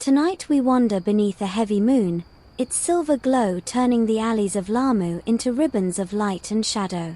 Tonight we wander beneath a heavy moon, its silver glow turning the alleys of Lamu into ribbons of light and shadow.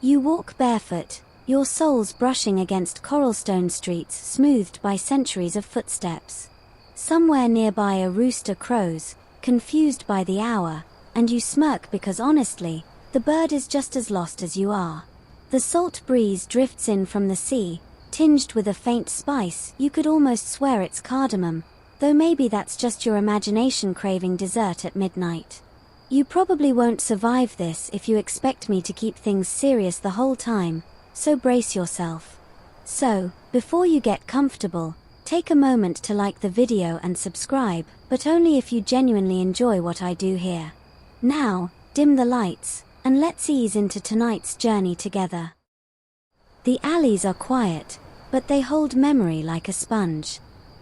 You walk barefoot, your soles brushing against coralstone streets smoothed by centuries of footsteps. Somewhere nearby a rooster crows, confused by the hour, and you smirk because honestly, the bird is just as lost as you are. The salt breeze drifts in from the sea, tinged with a faint spice. You could almost swear it's cardamom, though maybe that's just your imagination craving dessert at midnight. You probably won't survive this if you expect me to keep things serious the whole time, so brace yourself. So, before you get comfortable, take a moment to like the video and subscribe, but only if you genuinely enjoy what I do here. Now, dim the lights, and let's ease into tonight's journey together. The alleys are quiet, but they hold memory like a sponge.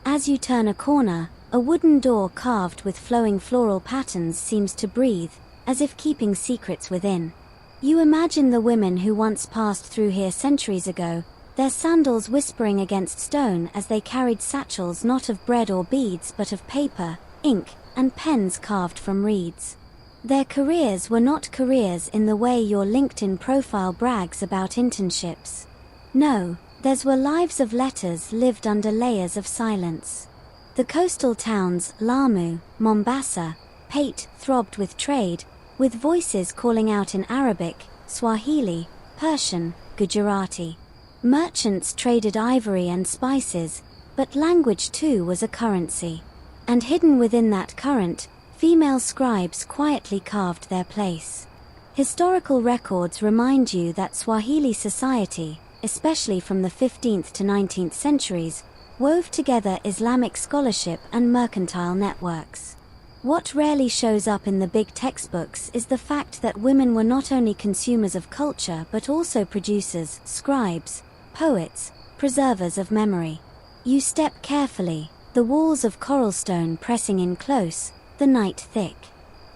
As you turn a corner, a wooden door carved with flowing floral patterns seems to breathe, as if keeping secrets within. You imagine the women who once passed through here centuries ago, their sandals whispering against stone as they carried satchels not of bread or beads but of paper, ink, and pens carved from reeds. Their careers were not careers in the way your LinkedIn profile brags about internships. No, theirs were lives of letters lived under layers of silence. The coastal towns, Lamu, Mombasa, Pate, throbbed with trade, with voices calling out in Arabic, Swahili, Persian, Gujarati. Merchants traded ivory and spices, but language too was a currency. And hidden within that current, female scribes quietly carved their place. Historical records remind you that Swahili society, especially from the 15th to 19th centuries, wove together Islamic scholarship and mercantile networks. What rarely shows up in the big textbooks is the fact that women were not only consumers of culture but also producers, scribes, poets, preservers of memory. You step carefully, the walls of coralstone pressing in close, the night thick.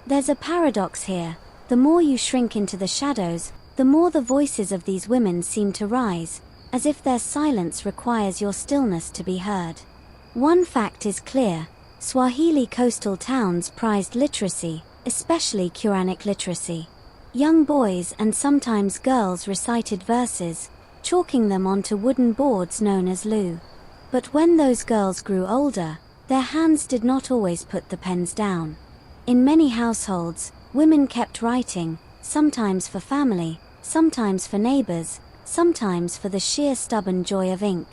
There's a paradox here. The more you shrink into the shadows, the more the voices of these women seem to rise, as if their silence requires your stillness to be heard. One fact is clear: Swahili coastal towns prized literacy, especially Quranic literacy. Young boys and sometimes girls recited verses, chalking them onto wooden boards known as lu. But when those girls grew older, their hands did not always put the pens down. In many households, women kept writing, sometimes for family, sometimes for neighbors, sometimes for the sheer stubborn joy of ink.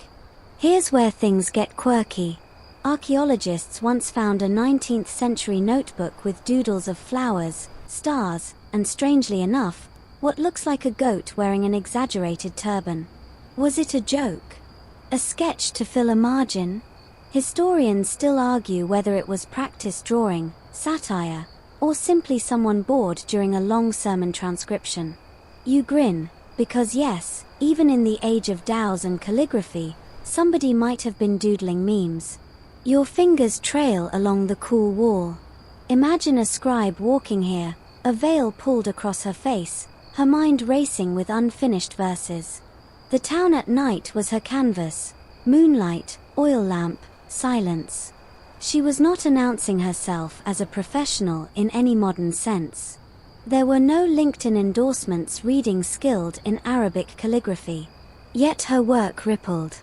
Here's where things get quirky. Archaeologists once found a 19th century notebook with doodles of flowers, stars, and strangely enough, what looks like a goat wearing an exaggerated turban. Was it a joke? A sketch to fill a margin? Historians still argue whether it was practice drawing, satire, or simply someone bored during a long sermon transcription. You grin, because yes, even in the age of DAOs and calligraphy, somebody might have been doodling memes. Your fingers trail along the cool wall. Imagine a scribe walking here, a veil pulled across her face, her mind racing with unfinished verses. The town at night was her canvas: moonlight, oil lamp, silence. She was not announcing herself as a professional in any modern sense. There were no LinkedIn endorsements reading skilled in Arabic calligraphy. Yet her work rippled.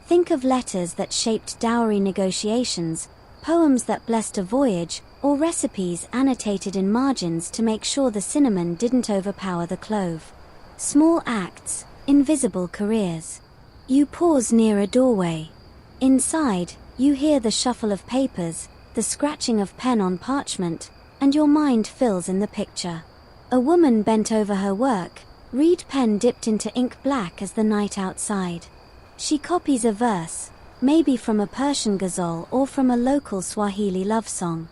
Think of letters that shaped dowry negotiations, poems that blessed a voyage, or recipes annotated in margins to make sure the cinnamon didn't overpower the clove. Small acts, invisible careers. You pause near a doorway. Inside, you hear the shuffle of papers, the scratching of pen on parchment, and your mind fills in the picture. A woman bent over her work, reed pen dipped into ink black as the night outside. She copies a verse, maybe from a Persian ghazal or from a local Swahili love song.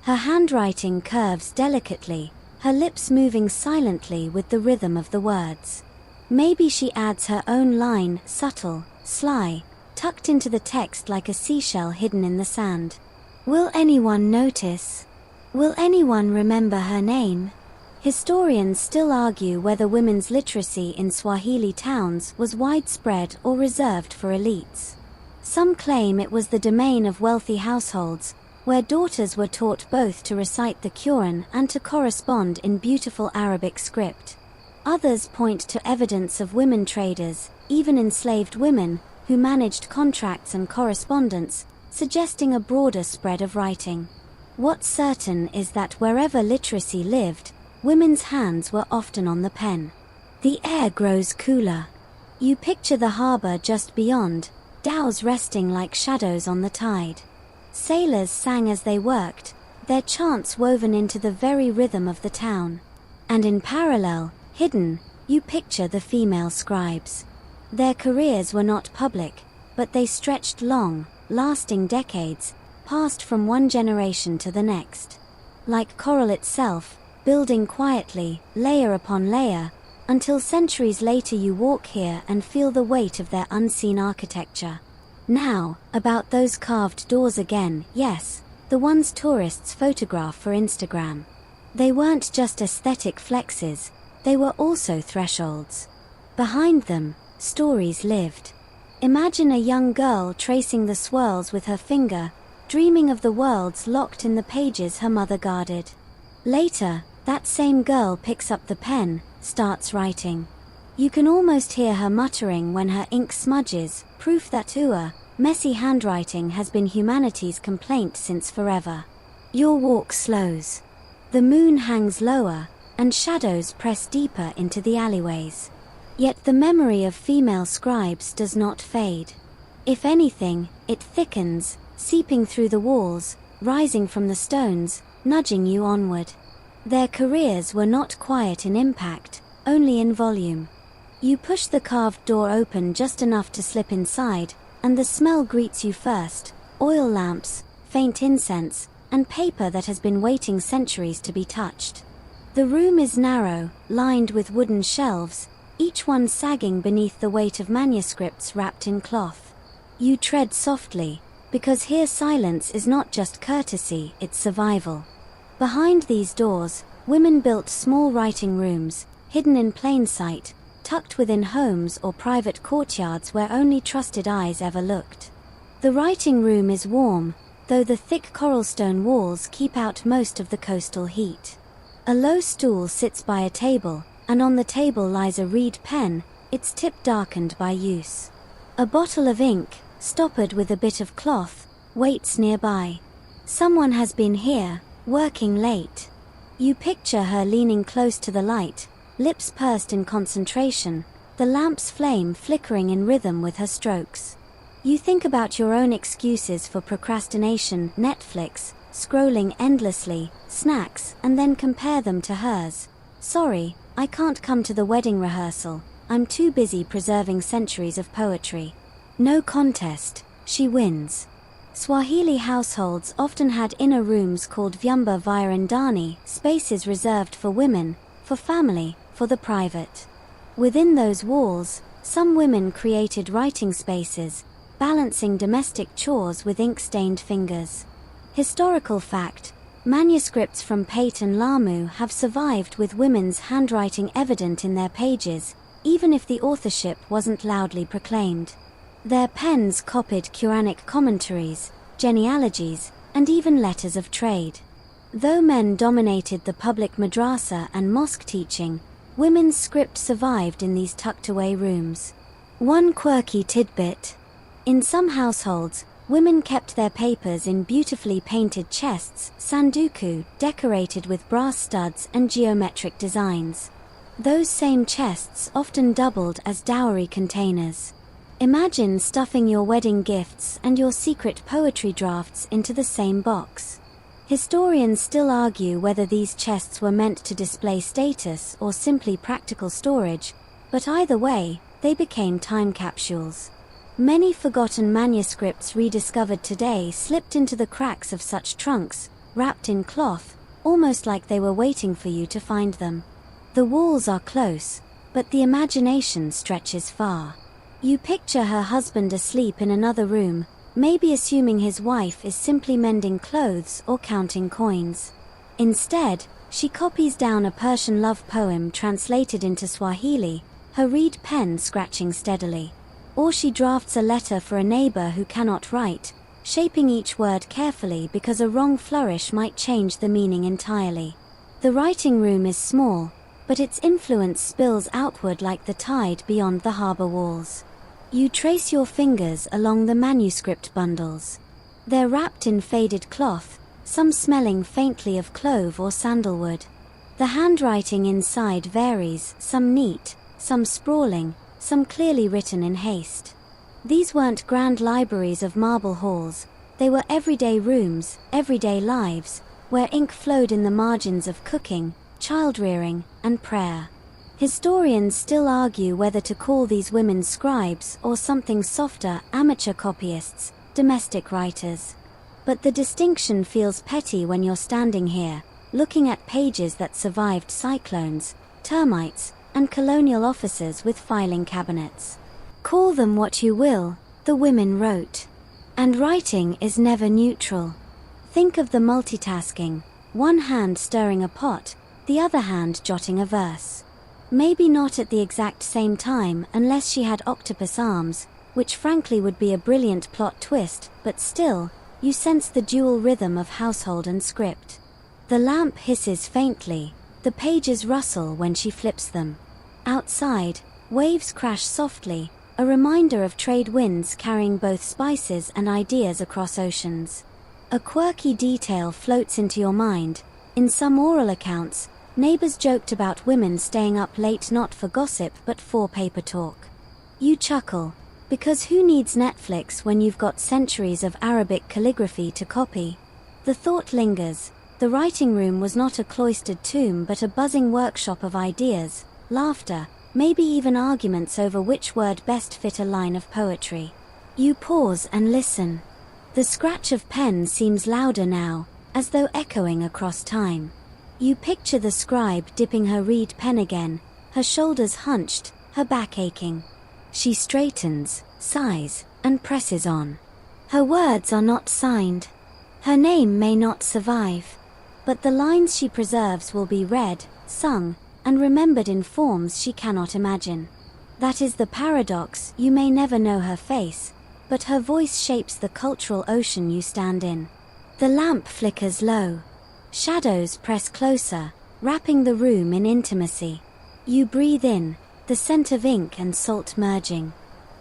Her handwriting curves delicately, her lips moving silently with the rhythm of the words. Maybe she adds her own line, subtle, sly, tucked into the text like a seashell hidden in the sand. Will anyone notice? Will anyone remember her name? Historians still argue whether women's literacy in Swahili towns was widespread or reserved for elites. Some claim it was the domain of wealthy households, where daughters were taught both to recite the Quran and to correspond in beautiful Arabic script. Others point to evidence of women traders, even enslaved women, who managed contracts and correspondence, suggesting a broader spread of writing. What's certain is that wherever literacy lived, women's hands were often on the pen. The air grows cooler. You picture the harbor just beyond, dhows resting like shadows on the tide. Sailors sang as they worked, their chants woven into the very rhythm of the town. And in parallel, hidden, you picture the female scribes. Their careers were not public, but they stretched long, lasting decades, passed from one generation to the next. Like coral itself, building quietly, layer upon layer, until centuries later you walk here and feel the weight of their unseen architecture. Now, about those carved doors again, yes, the ones tourists photograph for Instagram. They weren't just aesthetic flexes, they were also thresholds. Behind them, stories lived. Imagine a young girl tracing the swirls with her finger, dreaming of the worlds locked in the pages her mother guarded. Later, that same girl picks up the pen, starts writing. You can almost hear her muttering when her ink smudges, proof that messy handwriting has been humanity's complaint since forever. Your walk slows. The moon hangs lower, and shadows press deeper into the alleyways. Yet the memory of female scribes does not fade. If anything, it thickens, seeping through the walls, rising from the stones, nudging you onward. Their careers were not quiet in impact, only in volume. You push the carved door open just enough to slip inside, and the smell greets you first: oil lamps, faint incense, and paper that has been waiting centuries to be touched. The room is narrow, lined with wooden shelves, each one sagging beneath the weight of manuscripts wrapped in cloth. You tread softly, because here silence is not just courtesy, it's survival. Behind these doors, women built small writing rooms, hidden in plain sight, tucked within homes or private courtyards where only trusted eyes ever looked. The writing room is warm, though the thick coralstone walls keep out most of the coastal heat. A low stool sits by a table, and on the table lies a reed pen, its tip darkened by use. A bottle of ink, stoppered with a bit of cloth, waits nearby. Someone has been here, working late. You picture her leaning close to the light, lips pursed in concentration, the lamp's flame flickering in rhythm with her strokes. You think about your own excuses for procrastination: Netflix, scrolling endlessly, snacks, and then compare them to hers. Sorry, I can't come to the wedding rehearsal, I'm too busy preserving centuries of poetry. No contest, she wins. Swahili households often had inner rooms called vyumba vya ndani, spaces reserved for women, for family, for the private. Within those walls, some women created writing spaces, balancing domestic chores with ink-stained fingers. Historical fact: manuscripts from Pate and Lamu have survived with women's handwriting evident in their pages, even if the authorship wasn't loudly proclaimed. Their pens copied Quranic commentaries, genealogies, and even letters of trade. Though men dominated the public madrasa and mosque teaching, women's script survived in these tucked-away rooms. One quirky tidbit: in some households, women kept their papers in beautifully painted chests, sanduku, decorated with brass studs and geometric designs. Those same chests often doubled as dowry containers. Imagine stuffing your wedding gifts and your secret poetry drafts into the same box. Historians still argue whether these chests were meant to display status or simply practical storage, but either way, they became time capsules. Many forgotten manuscripts rediscovered today slipped into the cracks of such trunks, wrapped in cloth, almost like they were waiting for you to find them. The walls are close, but the imagination stretches far. You picture her husband asleep in another room, maybe assuming his wife is simply mending clothes or counting coins. Instead, she copies down a Persian love poem translated into Swahili, her reed pen scratching steadily. Or she drafts a letter for a neighbor who cannot write, shaping each word carefully because a wrong flourish might change the meaning entirely. The writing room is small, but its influence spills outward like the tide beyond the harbor walls. You trace your fingers along the manuscript bundles. They're wrapped in faded cloth, some smelling faintly of clove or sandalwood. The handwriting inside varies, some neat, some sprawling, some clearly written in haste. These weren't grand libraries of marble halls, they were everyday rooms, everyday lives, where ink flowed in the margins of cooking, child-rearing, and prayer. Historians still argue whether to call these women scribes or something softer, amateur copyists, domestic writers. But the distinction feels petty when you're standing here, looking at pages that survived cyclones, termites, and colonial officers with filing cabinets. Call them what you will, the women wrote. And writing is never neutral. Think of the multitasking, one hand stirring a pot, the other hand jotting a verse. Maybe not at the exact same time unless she had octopus arms, which frankly would be a brilliant plot twist, but still, you sense the dual rhythm of household and script. The lamp hisses faintly, the pages rustle when she flips them. Outside, waves crash softly, a reminder of trade winds carrying both spices and ideas across oceans. A quirky detail floats into your mind. In some oral accounts, neighbors joked about women staying up late not for gossip but for paper talk. You chuckle, because who needs Netflix when you've got centuries of Arabic calligraphy to copy? The thought lingers. The writing room was not a cloistered tomb but a buzzing workshop of ideas, laughter, maybe even arguments over which word best fit a line of poetry. You pause and listen. The scratch of pen seems louder now, as though echoing across time. You picture the scribe dipping her reed pen again, her shoulders hunched, her back aching. She straightens, sighs, and presses on. Her words are not signed. Her name may not survive. But the lines she preserves will be read, sung, and remembered in forms she cannot imagine. That is the paradox. You may never know her face, but her voice shapes the cultural ocean you stand in. The lamp flickers low. Shadows press closer, wrapping the room in intimacy. You breathe in, the scent of ink and salt merging.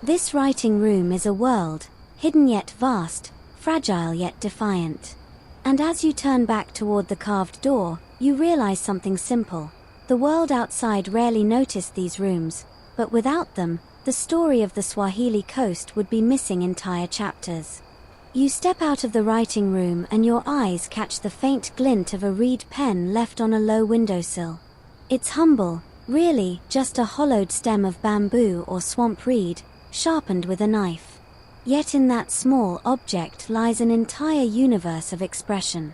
This writing room is a world, hidden yet vast, fragile yet defiant. And as you turn back toward the carved door, you realize something simple. The world outside rarely noticed these rooms, but without them, the story of the Swahili Coast would be missing entire chapters. You step out of the writing room and your eyes catch the faint glint of a reed pen left on a low windowsill. It's humble, really, just a hollowed stem of bamboo or swamp reed, sharpened with a knife. Yet in that small object lies an entire universe of expression.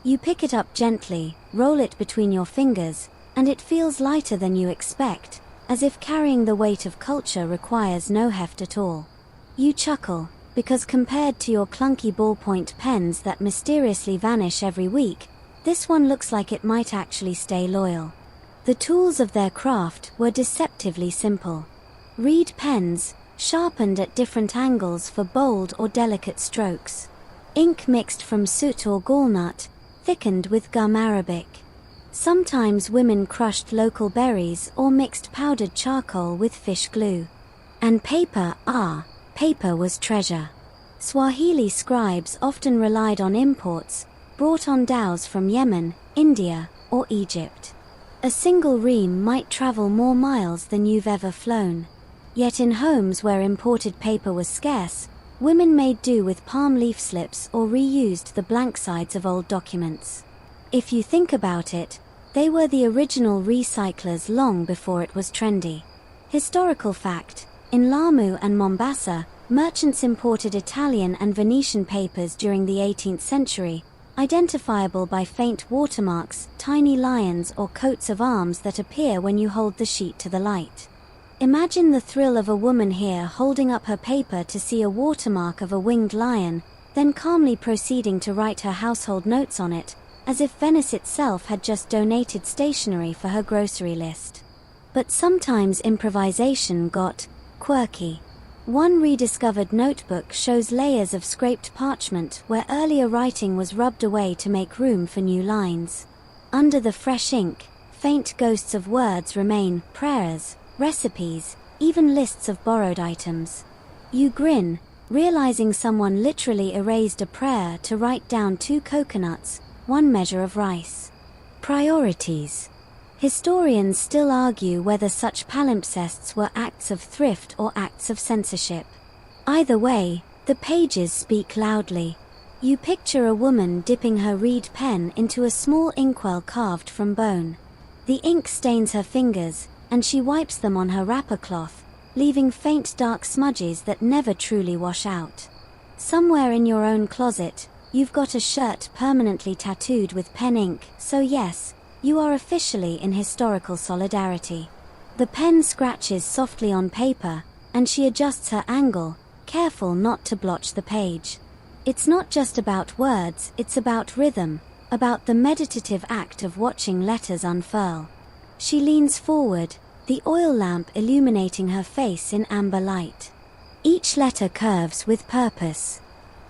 You pick it up gently, roll it between your fingers, and it feels lighter than you expect, as if carrying the weight of culture requires no heft at all. You chuckle, because compared to your clunky ballpoint pens that mysteriously vanish every week, this one looks like it might actually stay loyal. The tools of their craft were deceptively simple. Reed pens, sharpened at different angles for bold or delicate strokes. Ink mixed from soot or gallnut, thickened with gum arabic. Sometimes women crushed local berries or mixed powdered charcoal with fish glue. And paper, paper was treasure. Swahili scribes often relied on imports, brought on dhows from Yemen, India, or Egypt. A single ream might travel more miles than you've ever flown. Yet in homes where imported paper was scarce, women made do with palm leaf slips or reused the blank sides of old documents. If you think about it, they were the original recyclers long before it was trendy. Historical fact: in Lamu and Mombasa, merchants imported Italian and Venetian papers during the 18th century, identifiable by faint watermarks, tiny lions or coats of arms that appear when you hold the sheet to the light. Imagine the thrill of a woman here holding up her paper to see a watermark of a winged lion, then calmly proceeding to write her household notes on it, as if Venice itself had just donated stationery for her grocery list. But sometimes improvisation got quirky. One rediscovered notebook shows layers of scraped parchment where earlier writing was rubbed away to make room for new lines. Under the fresh ink, faint ghosts of words remain: prayers, recipes, even lists of borrowed items. You grin, realizing someone literally erased a prayer to write down 2 coconuts, 1 measure of rice. Priorities. Historians still argue whether such palimpsests were acts of thrift or acts of censorship. Either way, the pages speak loudly. You picture a woman dipping her reed pen into a small inkwell carved from bone. The ink stains her fingers, and she wipes them on her wrapper cloth, leaving faint dark smudges that never truly wash out. Somewhere in your own closet, you've got a shirt permanently tattooed with pen ink, so yes, you are officially in historical solidarity. The pen scratches softly on paper, and she adjusts her angle, careful not to blotch the page. It's not just about words, it's about rhythm, about the meditative act of watching letters unfurl. She leans forward, the oil lamp illuminating her face in amber light. Each letter curves with purpose.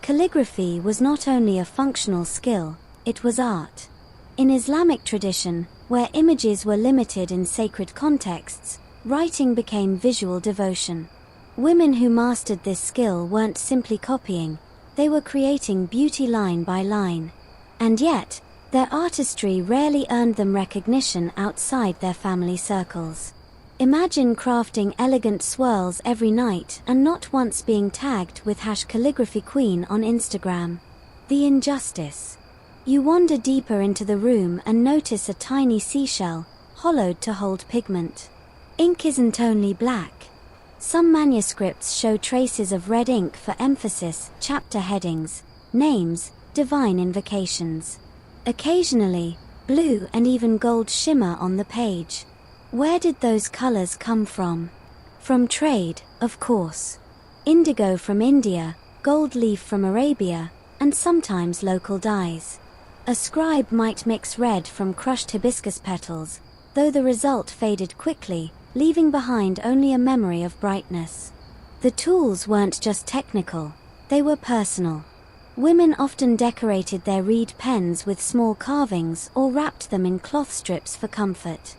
Calligraphy was not only a functional skill, it was art. In Islamic tradition, where images were limited in sacred contexts, writing became visual devotion. Women who mastered this skill weren't simply copying, they were creating beauty line by line. And yet, their artistry rarely earned them recognition outside their family circles. Imagine crafting elegant swirls every night and not once being tagged with #calligraphyqueen on Instagram. The injustice. You wander deeper into the room and notice a tiny seashell, hollowed to hold pigment. Ink isn't only black. Some manuscripts show traces of red ink for emphasis, chapter headings, names, divine invocations. Occasionally, blue and even gold shimmer on the page. Where did those colors come from? From trade, of course. Indigo from India, gold leaf from Arabia, and sometimes local dyes. A scribe might mix red from crushed hibiscus petals, though the result faded quickly, leaving behind only a memory of brightness. The tools weren't just technical, they were personal. Women often decorated their reed pens with small carvings or wrapped them in cloth strips for comfort.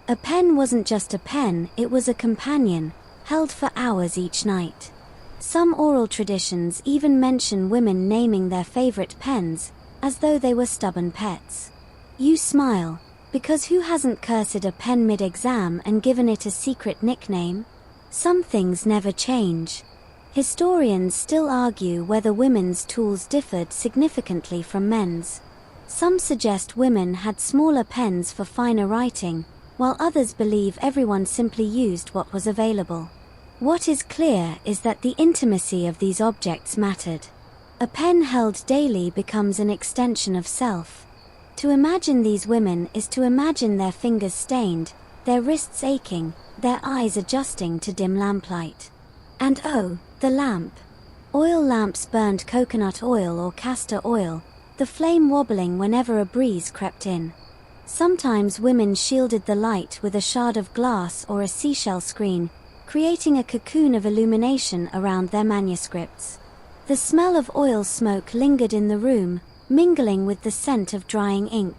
A pen wasn't just a pen, it was a companion, held for hours each night. Some oral traditions even mention women naming their favorite pens, as though they were stubborn pets. You smile, because who hasn't cursed a pen mid-exam and given it a secret nickname? Some things never change. Historians still argue whether women's tools differed significantly from men's. Some suggest women had smaller pens for finer writing, while others believe everyone simply used what was available. What is clear is that the intimacy of these objects mattered. A pen held daily becomes an extension of self. To imagine these women is to imagine their fingers stained, their wrists aching, their eyes adjusting to dim lamplight. And oh, the lamp. Oil lamps burned coconut oil or castor oil, the flame wobbling whenever a breeze crept in. Sometimes women shielded the light with a shard of glass or a seashell screen, creating a cocoon of illumination around their manuscripts. The smell of oil smoke lingered in the room, mingling with the scent of drying ink.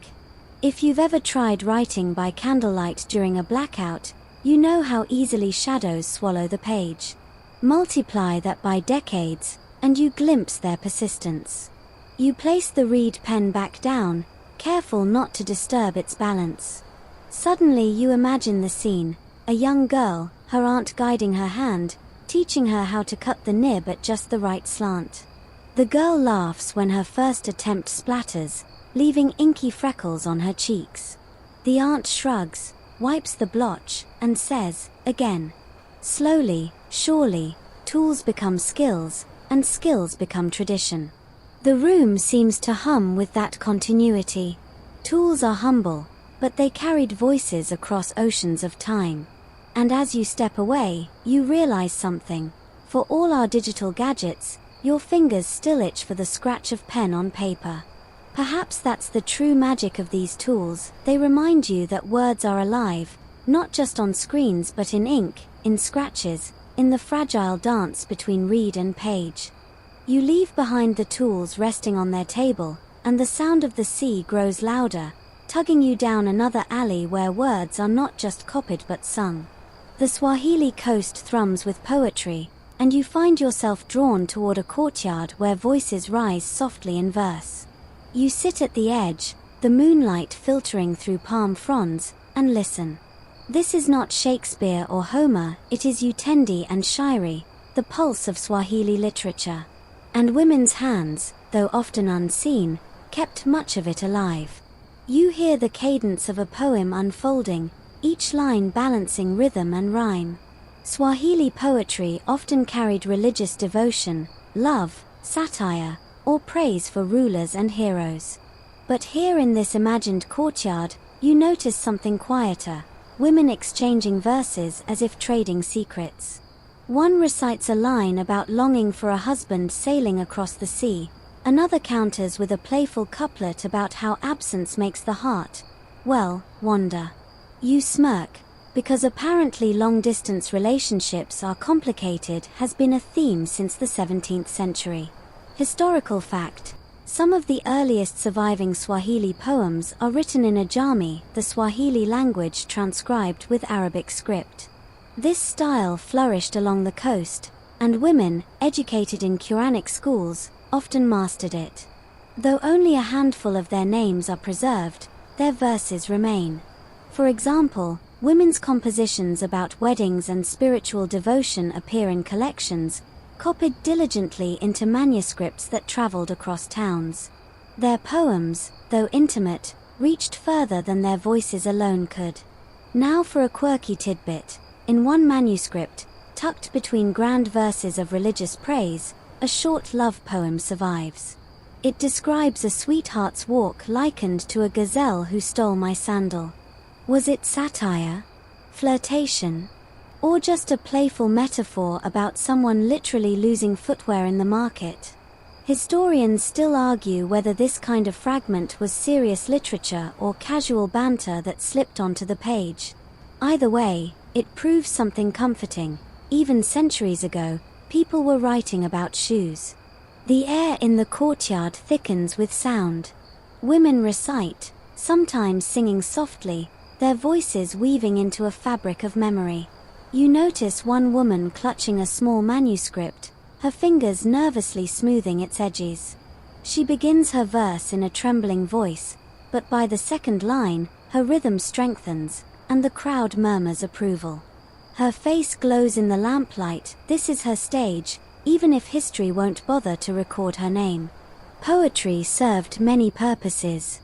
If you've ever tried writing by candlelight during a blackout, you know how easily shadows swallow the page. Multiply that by decades, and you glimpse their persistence. You place the reed pen back down, careful not to disturb its balance. Suddenly you imagine the scene, a young girl, her aunt guiding her hand, teaching her how to cut the nib at just the right slant. The girl laughs when her first attempt splatters, leaving inky freckles on her cheeks. The aunt shrugs, wipes the blotch, and says, again. Slowly, surely, tools become skills, and skills become tradition. The room seems to hum with that continuity. Tools are humble, but they carried voices across oceans of time. And as you step away, you realize something. For all our digital gadgets, your fingers still itch for the scratch of pen on paper. Perhaps that's the true magic of these tools. They remind you that words are alive, not just on screens but in ink, in scratches, in the fragile dance between reed and page. You leave behind the tools resting on their table, and the sound of the sea grows louder, tugging you down another alley where words are not just copied but sung. The Swahili coast thrums with poetry, and you find yourself drawn toward a courtyard where voices rise softly in verse. You sit at the edge, the moonlight filtering through palm fronds, and listen. This is not Shakespeare or Homer, it is Utendi and Shairi, the pulse of Swahili literature. And women's hands, though often unseen, kept much of it alive. You hear the cadence of a poem unfolding, each line balancing rhythm and rhyme. Swahili poetry often carried religious devotion, love, satire, or praise for rulers and heroes. But here in this imagined courtyard, you notice something quieter, women exchanging verses as if trading secrets. One recites a line about longing for a husband sailing across the sea, another counters with a playful couplet about how absence makes the heart, well, wander. You smirk, because apparently long-distance relationships are complicated has been a theme since the 17th century. Historical fact: some of the earliest surviving Swahili poems are written in Ajami, the Swahili language transcribed with Arabic script. This style flourished along the coast, and women, educated in Quranic schools, often mastered it. Though only a handful of their names are preserved, their verses remain. For example, women's compositions about weddings and spiritual devotion appear in collections, copied diligently into manuscripts that traveled across towns. Their poems, though intimate, reached further than their voices alone could. Now for a quirky tidbit. In one manuscript, tucked between grand verses of religious praise, a short love poem survives. It describes a sweetheart's walk likened to a gazelle who stole my sandal. Was it satire, flirtation, or just a playful metaphor about someone literally losing footwear in the market? Historians still argue whether this kind of fragment was serious literature or casual banter that slipped onto the page. Either way, it proves something comforting. Even centuries ago, people were writing about shoes. The air in the courtyard thickens with sound. Women recite, sometimes singing softly, their voices weaving into a fabric of memory. You notice one woman clutching a small manuscript, her fingers nervously smoothing its edges. She begins her verse in a trembling voice, but by the second line, her rhythm strengthens, and the crowd murmurs approval. Her face glows in the lamplight, this is her stage, even if history won't bother to record her name. Poetry served many purposes.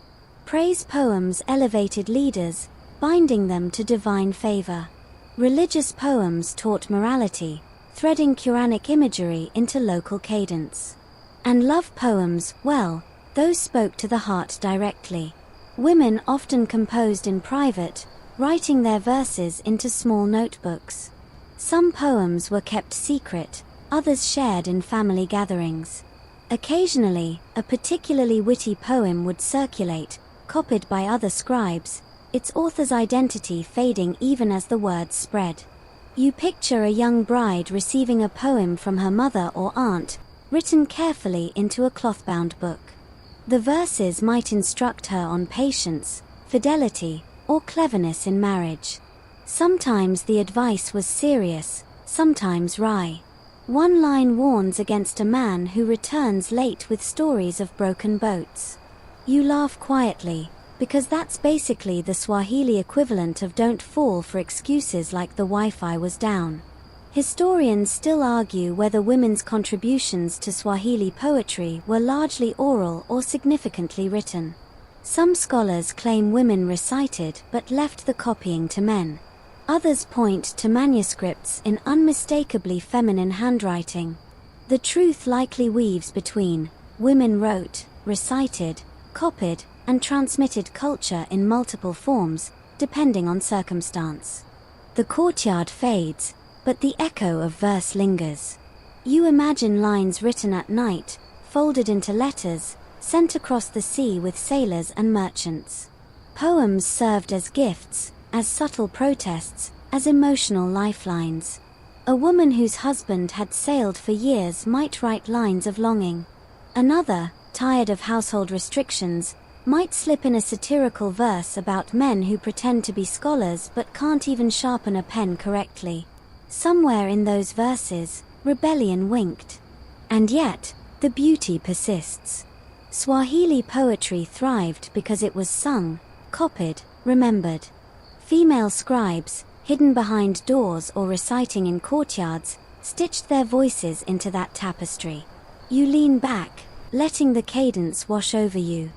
Praise poems elevated leaders, binding them to divine favor. Religious poems taught morality, threading Quranic imagery into local cadence. And love poems, well, those spoke to the heart directly. Women often composed in private, writing their verses into small notebooks. Some poems were kept secret, others shared in family gatherings. Occasionally, a particularly witty poem would circulate, copied by other scribes, its author's identity fading even as the words spread. You picture a young bride receiving a poem from her mother or aunt, written carefully into a cloth-bound book. The verses might instruct her on patience, fidelity, or cleverness in marriage. Sometimes the advice was serious, sometimes wry. One line warns against a man who returns late with stories of broken boats. You laugh quietly, because that's basically the Swahili equivalent of don't fall for excuses like the Wi-Fi was down. Historians still argue whether women's contributions to Swahili poetry were largely oral or significantly written. Some scholars claim women recited but left the copying to men. Others point to manuscripts in unmistakably feminine handwriting. The truth likely weaves between women wrote, recited, copied, and transmitted culture in multiple forms, depending on circumstance. The courtyard fades, but the echo of verse lingers. You imagine lines written at night, folded into letters, sent across the sea with sailors and merchants. Poems served as gifts, as subtle protests, as emotional lifelines. A woman whose husband had sailed for years might write lines of longing. Another, tired of household restrictions, might slip in a satirical verse about men who pretend to be scholars but can't even sharpen a pen correctly. Somewhere in those verses, rebellion winked. And yet, the beauty persists. Swahili poetry thrived because it was sung, copied, remembered. Female scribes, hidden behind doors or reciting in courtyards, stitched their voices into that tapestry. You lean back, letting the cadence wash over you.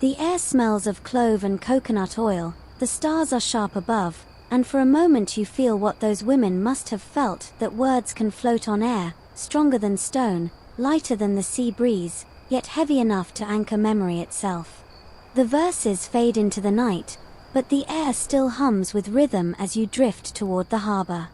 The air smells of clove and coconut oil, the stars are sharp above, and for a moment you feel what those women must have felt, that words can float on air, stronger than stone, lighter than the sea breeze, yet heavy enough to anchor memory itself. The verses fade into the night, but the air still hums with rhythm as you drift toward the harbor.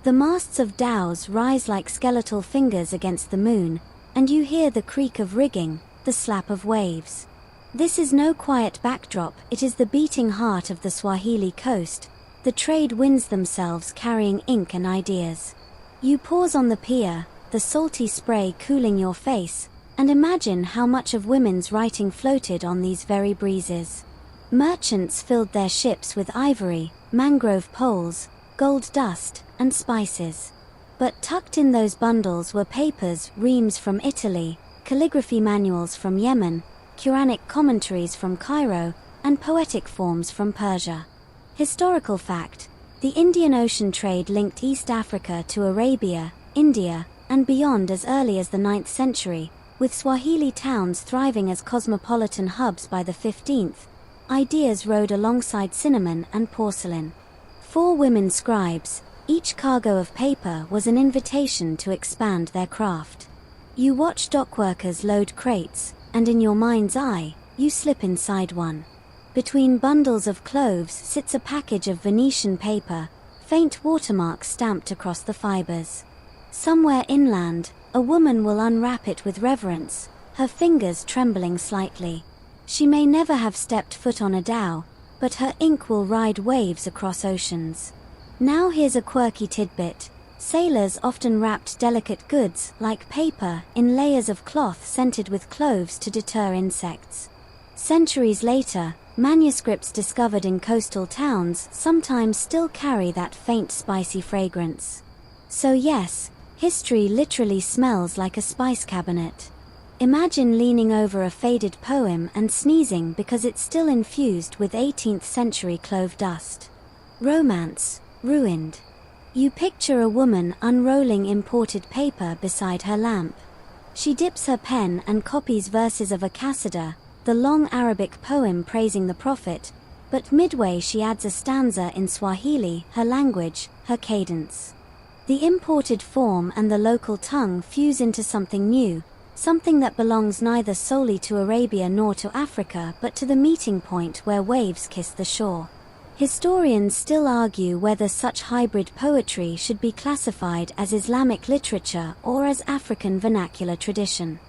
The masts of dhows rise like skeletal fingers against the moon, and you hear the creak of rigging, the slap of waves. This is no quiet backdrop, it is the beating heart of the Swahili Coast, the trade winds themselves carrying ink and ideas. You pause on the pier, the salty spray cooling your face, and imagine how much of women's writing floated on these very breezes. Merchants filled their ships with ivory, mangrove poles, gold dust, and spices. But tucked in those bundles were papers, reams from Italy, calligraphy manuals from Yemen, Quranic commentaries from Cairo, and poetic forms from Persia. Historical fact: the Indian Ocean trade linked East Africa to Arabia, India, and beyond as early as the 9th century, with Swahili towns thriving as cosmopolitan hubs by the 15th. Ideas rode alongside cinnamon and porcelain. 4 women scribes, each cargo of paper was an invitation to expand their craft. You watch dockworkers load crates, and in your mind's eye, you slip inside one. Between bundles of cloves sits a package of Venetian paper, faint watermarks stamped across the fibers. Somewhere inland, a woman will unwrap it with reverence, her fingers trembling slightly. She may never have stepped foot on a dhow, but her ink will ride waves across oceans. Now here's a quirky tidbit. Sailors often wrapped delicate goods, like paper, in layers of cloth scented with cloves to deter insects. Centuries later, manuscripts discovered in coastal towns sometimes still carry that faint spicy fragrance. So yes, history literally smells like a spice cabinet. Imagine leaning over a faded poem and sneezing because it's still infused with 18th century clove dust. Romance, ruined. You picture a woman unrolling imported paper beside her lamp. She dips her pen and copies verses of a Qasida, the long Arabic poem praising the Prophet, but midway she adds a stanza in Swahili, her language, her cadence. The imported form and the local tongue fuse into something new, something that belongs neither solely to Arabia nor to Africa but to the meeting point where waves kiss the shore. Historians still argue whether such hybrid poetry should be classified as Islamic literature or as African vernacular tradition.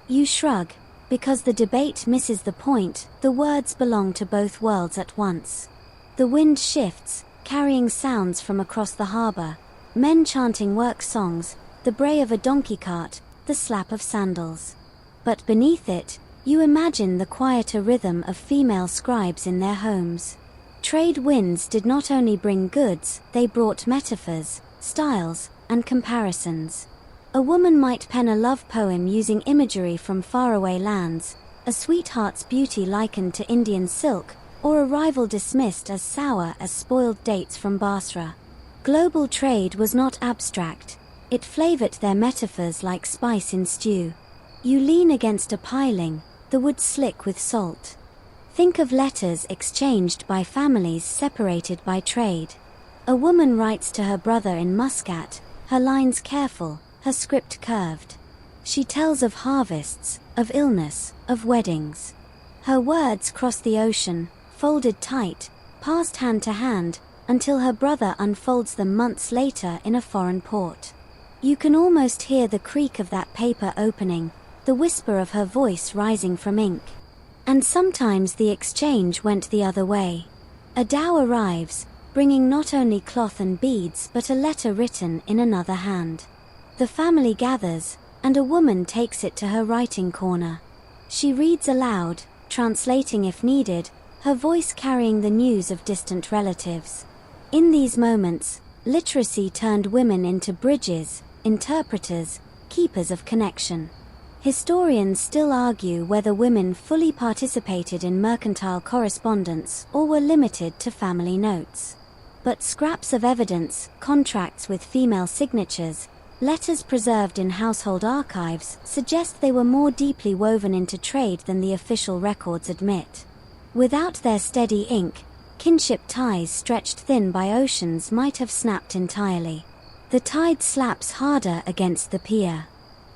You shrug, because the debate misses the point. The words belong to both worlds at once. The wind shifts, carrying sounds from across the harbor, men chanting work songs, the bray of a donkey cart, the slap of sandals. But beneath it, you imagine the quieter rhythm of female scribes in their homes. Trade winds did not only bring goods, they brought metaphors, styles, and comparisons. A woman might pen a love poem using imagery from faraway lands, a sweetheart's beauty likened to Indian silk, or a rival dismissed as sour as spoiled dates from Basra. Global trade was not abstract. It flavored their metaphors like spice in stew. You lean against a piling, the wood slick with salt. Think of letters exchanged by families separated by trade. A woman writes to her brother in Muscat, her lines careful, her script curved. She tells of harvests, of illness, of weddings. Her words cross the ocean, folded tight, passed hand to hand, until her brother unfolds them months later in a foreign port. You can almost hear the creak of that paper opening, the whisper of her voice rising from ink. And sometimes the exchange went the other way. A dhow arrives, bringing not only cloth and beads but a letter written in another hand. The family gathers, and a woman takes it to her writing corner. She reads aloud, translating if needed, her voice carrying the news of distant relatives. In these moments, literacy turned women into bridges, interpreters, keepers of connection. Historians still argue whether women fully participated in mercantile correspondence or were limited to family notes. But scraps of evidence, contracts with female signatures, letters preserved in household archives suggest they were more deeply woven into trade than the official records admit. Without their steady ink, kinship ties stretched thin by oceans might have snapped entirely. The tide slaps harder against the pier.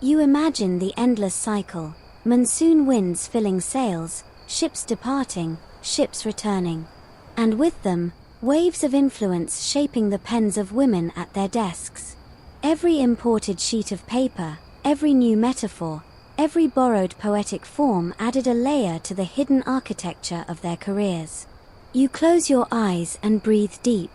You imagine the endless cycle, monsoon winds filling sails, ships departing, ships returning. And with them, waves of influence shaping the pens of women at their desks. Every imported sheet of paper, every new metaphor, every borrowed poetic form added a layer to the hidden architecture of their careers. You close your eyes and breathe deep.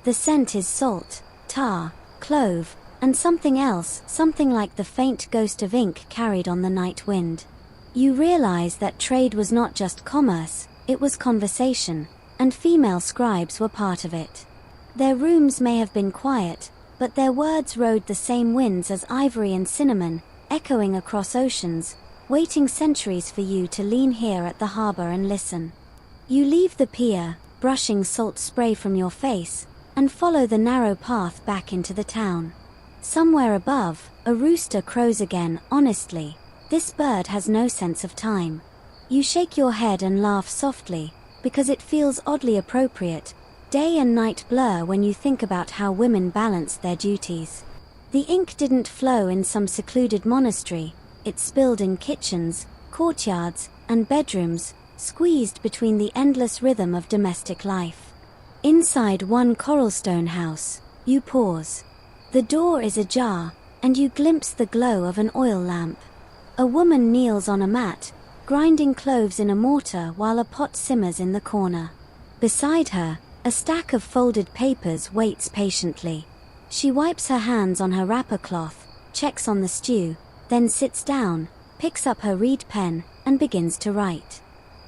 The scent is salt, tar, clove, and something else, something like the faint ghost of ink carried on the night wind. You realize that trade was not just commerce, it was conversation, and female scribes were part of it. Their rooms may have been quiet, but their words rode the same winds as ivory and cinnamon, echoing across oceans, waiting centuries for you to lean here at the harbor and listen. You leave the pier, brushing salt spray from your face, and follow the narrow path back into the town. Somewhere above, a rooster crows again, honestly. This bird has no sense of time. You shake your head and laugh softly, because it feels oddly appropriate. Day and night blur when you think about how women balanced their duties. The ink didn't flow in some secluded monastery, it spilled in kitchens, courtyards, and bedrooms, squeezed between the endless rhythm of domestic life. Inside one coralstone house, you pause. The door is ajar, and you glimpse the glow of an oil lamp. A woman kneels on a mat, grinding cloves in a mortar while a pot simmers in the corner. Beside her, a stack of folded papers waits patiently. She wipes her hands on her wrapper cloth, checks on the stew, then sits down, picks up her reed pen, and begins to write.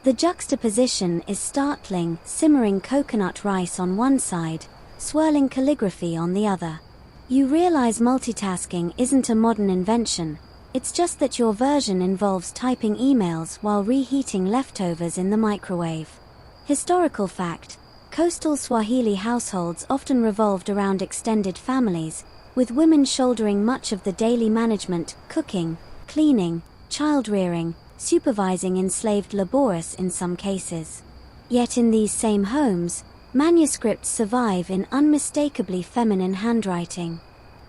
The juxtaposition is startling, simmering coconut rice on one side, swirling calligraphy on the other. You realize multitasking isn't a modern invention, it's just that your version involves typing emails while reheating leftovers in the microwave. Historical fact: coastal Swahili households often revolved around extended families, with women shouldering much of the daily management, cooking, cleaning, child-rearing, supervising enslaved laborers in some cases. Yet in these same homes, manuscripts survive in unmistakably feminine handwriting.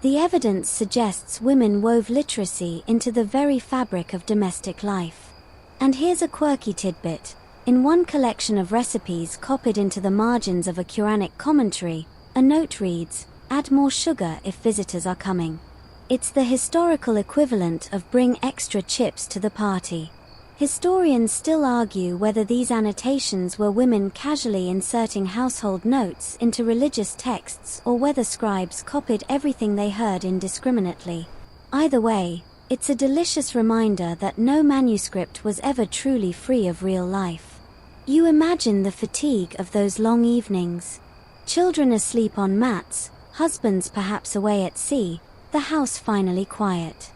The evidence suggests women wove literacy into the very fabric of domestic life. And here's a quirky tidbit. In one collection of recipes copied into the margins of a Quranic commentary, a note reads, "Add more sugar if visitors are coming." It's the historical equivalent of "bring extra chips to the party." Historians still argue whether these annotations were women casually inserting household notes into religious texts or whether scribes copied everything they heard indiscriminately. Either way, it's a delicious reminder that no manuscript was ever truly free of real life. You imagine the fatigue of those long evenings. Children asleep on mats, husbands perhaps away at sea, the house finally quiet.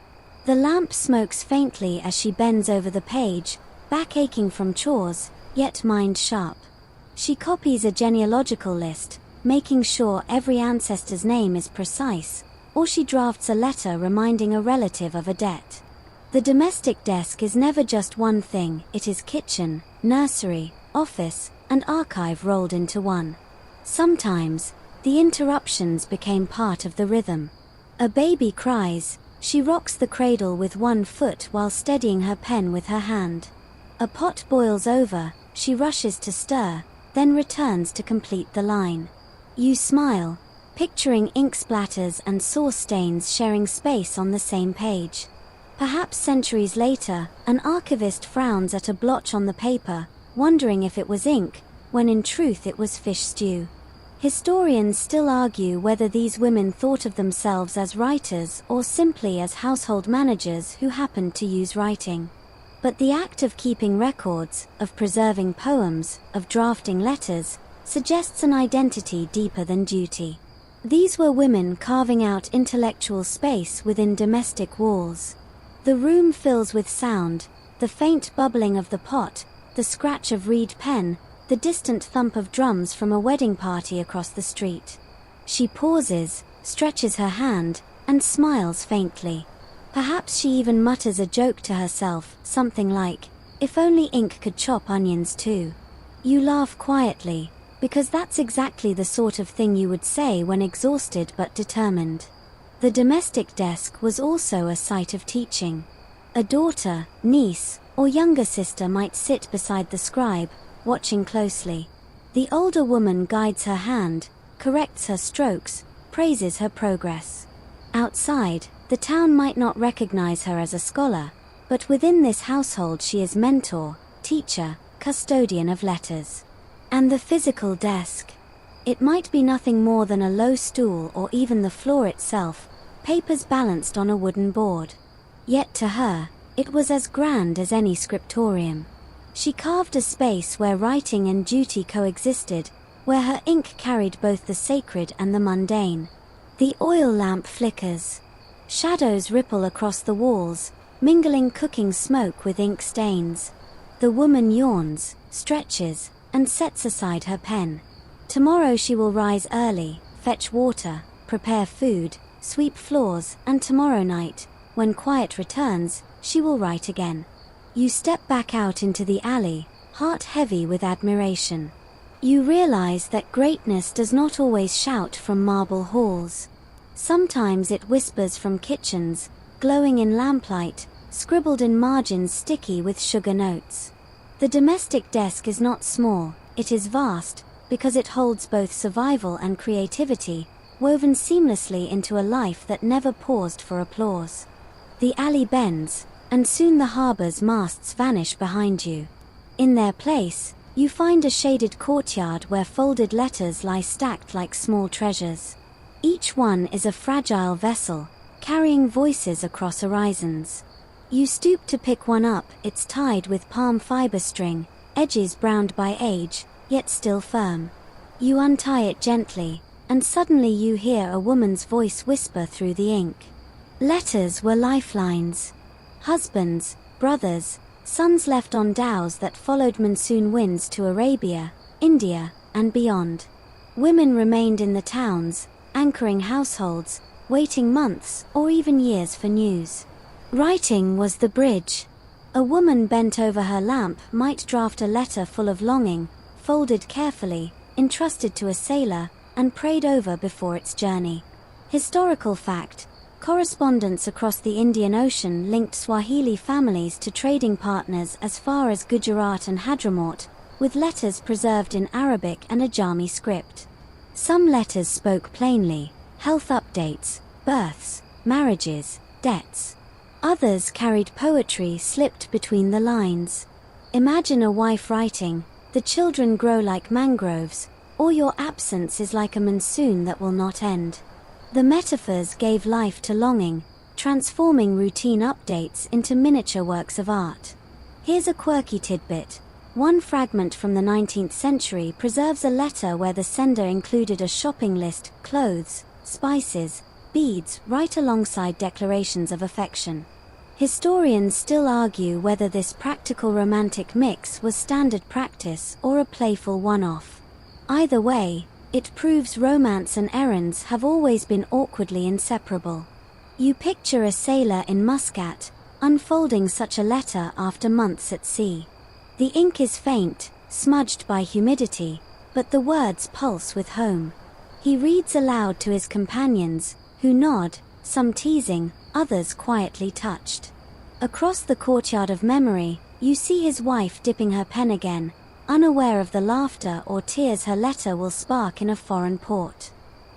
The lamp smokes faintly as she bends over the page, back aching from chores, yet mind sharp. She copies a genealogical list, making sure every ancestor's name is precise, or she drafts a letter reminding a relative of a debt. The domestic desk is never just one thing, it is kitchen, nursery, office, and archive rolled into one. Sometimes, the interruptions became part of the rhythm. A baby cries, she rocks the cradle with one foot while steadying her pen with her hand. A pot boils over, she rushes to stir, then returns to complete the line. You smile, picturing ink splatters and sauce stains sharing space on the same page. Perhaps centuries later, an archivist frowns at a blotch on the paper, wondering if it was ink, when in truth it was fish stew. Historians still argue whether these women thought of themselves as writers or simply as household managers who happened to use writing. But the act of keeping records, of preserving poems, of drafting letters, suggests an identity deeper than duty. These were women carving out intellectual space within domestic walls. The room fills with sound, the faint bubbling of the pot, the scratch of reed pen, the distant thump of drums from a wedding party across the street. She pauses, stretches her hand, and smiles faintly. Perhaps she even mutters a joke to herself, something like, "If only ink could chop onions too." You laugh quietly, because that's exactly the sort of thing you would say when exhausted but determined. The domestic desk was also a site of teaching. A daughter, niece, or younger sister might sit beside the scribe, watching closely. The older woman guides her hand, corrects her strokes, praises her progress. Outside, the town might not recognize her as a scholar, but within this household she is mentor, teacher, custodian of letters. And the physical desk. It might be nothing more than a low stool or even the floor itself, papers balanced on a wooden board. Yet to her, it was as grand as any scriptorium. She carved a space where writing and duty coexisted, where her ink carried both the sacred and the mundane. The oil lamp flickers. Shadows ripple across the walls, mingling cooking smoke with ink stains. The woman yawns, stretches, and sets aside her pen. Tomorrow she will rise early, fetch water, prepare food, sweep floors, and tomorrow night, when quiet returns, she will write again. You step back out into the alley, heart heavy with admiration. You realize that greatness does not always shout from marble halls. Sometimes it whispers from kitchens, glowing in lamplight, scribbled in margins sticky with sugar notes. The domestic desk is not small, it is vast, because it holds both survival and creativity, woven seamlessly into a life that never paused for applause. The alley bends, and soon the harbor's masts vanish behind you. In their place, you find a shaded courtyard where folded letters lie stacked like small treasures. Each one is a fragile vessel, carrying voices across horizons. You stoop to pick one up, it's tied with palm fiber string, edges browned by age, yet still firm. You untie it gently, and suddenly you hear a woman's voice whisper through the ink. Letters were lifelines. Husbands, brothers, sons left on dhows that followed monsoon winds to Arabia, India, and beyond. Women remained in the towns, anchoring households, waiting months or even years for news. Writing was the bridge. A woman bent over her lamp might draft a letter full of longing, folded carefully, entrusted to a sailor, and prayed over before its journey. Historical fact: correspondence across the Indian Ocean linked Swahili families to trading partners as far as Gujarat and Hadramaut, with letters preserved in Arabic and Ajami script. Some letters spoke plainly: health updates, births, marriages, debts. Others carried poetry slipped between the lines. Imagine a wife writing, "The children grow like mangroves," or "Your absence is like a monsoon that will not end." The metaphors gave life to longing, transforming routine updates into miniature works of art. Here's a quirky tidbit. One fragment from the 19th century preserves a letter where the sender included a shopping list, clothes, spices, beads, right alongside declarations of affection. Historians still argue whether this practical romantic mix was standard practice or a playful one-off. Either way, it proves romance and errands have always been awkwardly inseparable. You picture a sailor in Muscat, unfolding such a letter after months at sea. The ink is faint, smudged by humidity, but the words pulse with home. He reads aloud to his companions, who nod, some teasing, others quietly touched. Across the courtyard of memory, you see his wife dipping her pen again, unaware of the laughter or tears her letter will spark in a foreign port.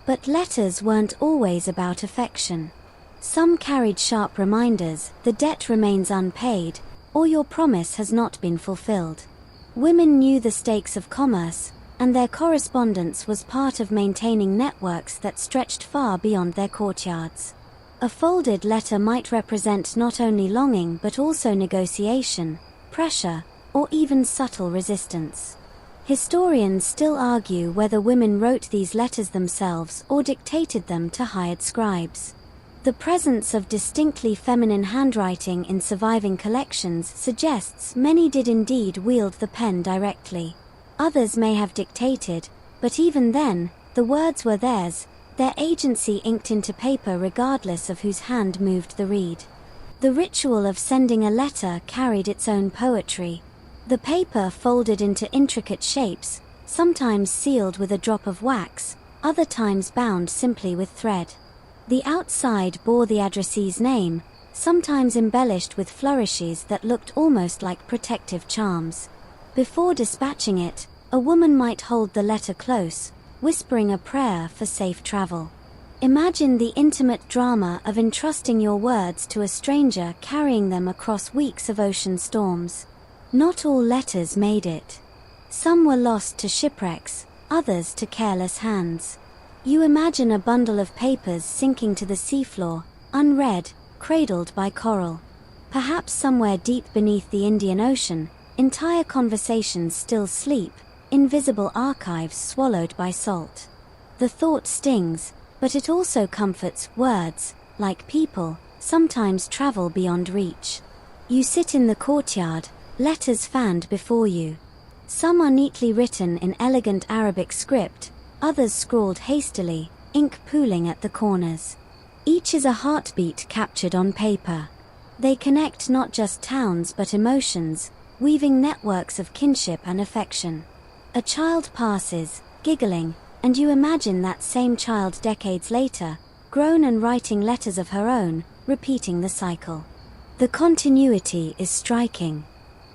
But letters weren't always about affection. Some carried sharp reminders: the debt remains unpaid, or your promise has not been fulfilled. Women knew the stakes of commerce, and their correspondence was part of maintaining networks that stretched far beyond their courtyards. A folded letter might represent not only longing but also negotiation, pressure, or even subtle resistance. Historians still argue whether women wrote these letters themselves or dictated them to hired scribes. The presence of distinctly feminine handwriting in surviving collections suggests many did indeed wield the pen directly. Others may have dictated, but even then, the words were theirs, their agency inked into paper regardless of whose hand moved the reed. The ritual of sending a letter carried its own poetry. The paper folded into intricate shapes, sometimes sealed with a drop of wax, other times bound simply with thread. The outside bore the addressee's name, sometimes embellished with flourishes that looked almost like protective charms. Before dispatching it, a woman might hold the letter close, whispering a prayer for safe travel. Imagine the intimate drama of entrusting your words to a stranger carrying them across weeks of ocean storms. Not all letters made it. Some were lost to shipwrecks, others to careless hands. You imagine a bundle of papers sinking to the seafloor, unread, cradled by coral. Perhaps somewhere deep beneath the Indian Ocean, entire conversations still sleep, invisible archives swallowed by salt. The thought stings, but it also comforts. Words, like people, sometimes travel beyond reach. You sit in the courtyard, letters fanned before you. Some are neatly written in elegant Arabic script, others scrawled hastily, ink pooling at the corners. Each is a heartbeat captured on paper. They connect not just towns but emotions, weaving networks of kinship and affection. A child passes, giggling, and you imagine that same child decades later, grown and writing letters of her own, repeating the cycle. The continuity is striking.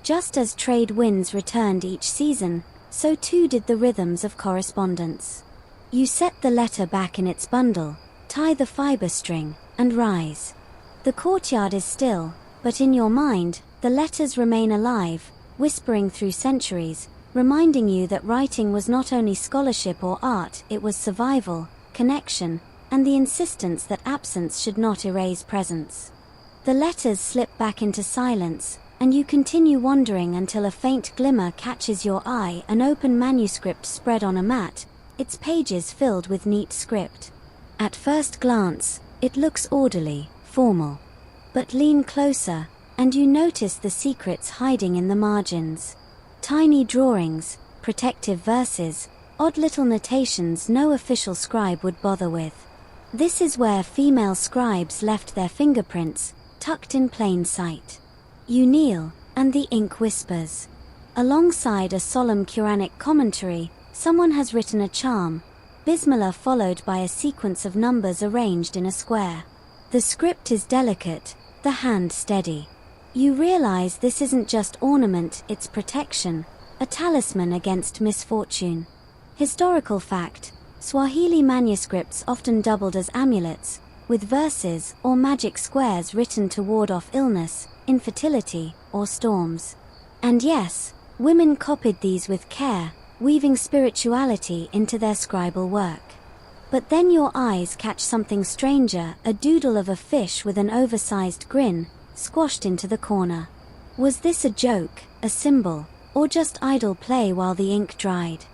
Just as trade winds returned each season, so too did the rhythms of correspondence. You set the letter back in its bundle, tie the fiber string, and rise. The courtyard is still, but in your mind, the letters remain alive, whispering through centuries, reminding you that writing was not only scholarship or art, it was survival, connection, and the insistence that absence should not erase presence. The letters slip back into silence, and you continue wandering until a faint glimmer catches your eye, an open manuscript spread on a mat, its pages filled with neat script. At first glance, it looks orderly, formal. But lean closer, and you notice the secrets hiding in the margins. Tiny drawings, protective verses, odd little notations no official scribe would bother with. This is where female scribes left their fingerprints, tucked in plain sight. You kneel, and the ink whispers. Alongside a solemn Quranic commentary, someone has written a charm, Bismillah, followed by a sequence of numbers arranged in a square. The script is delicate, the hand steady. You realize this isn't just ornament, it's protection, a talisman against misfortune. Historical fact: Swahili manuscripts often doubled as amulets, with verses or magic squares written to ward off illness, infertility, or storms. And yes, women copied these with care, weaving spirituality into their scribal work. But then your eyes catch something stranger, a doodle of a fish with an oversized grin, squashed into the corner. Was this a joke, a symbol, or just idle play while the ink dried?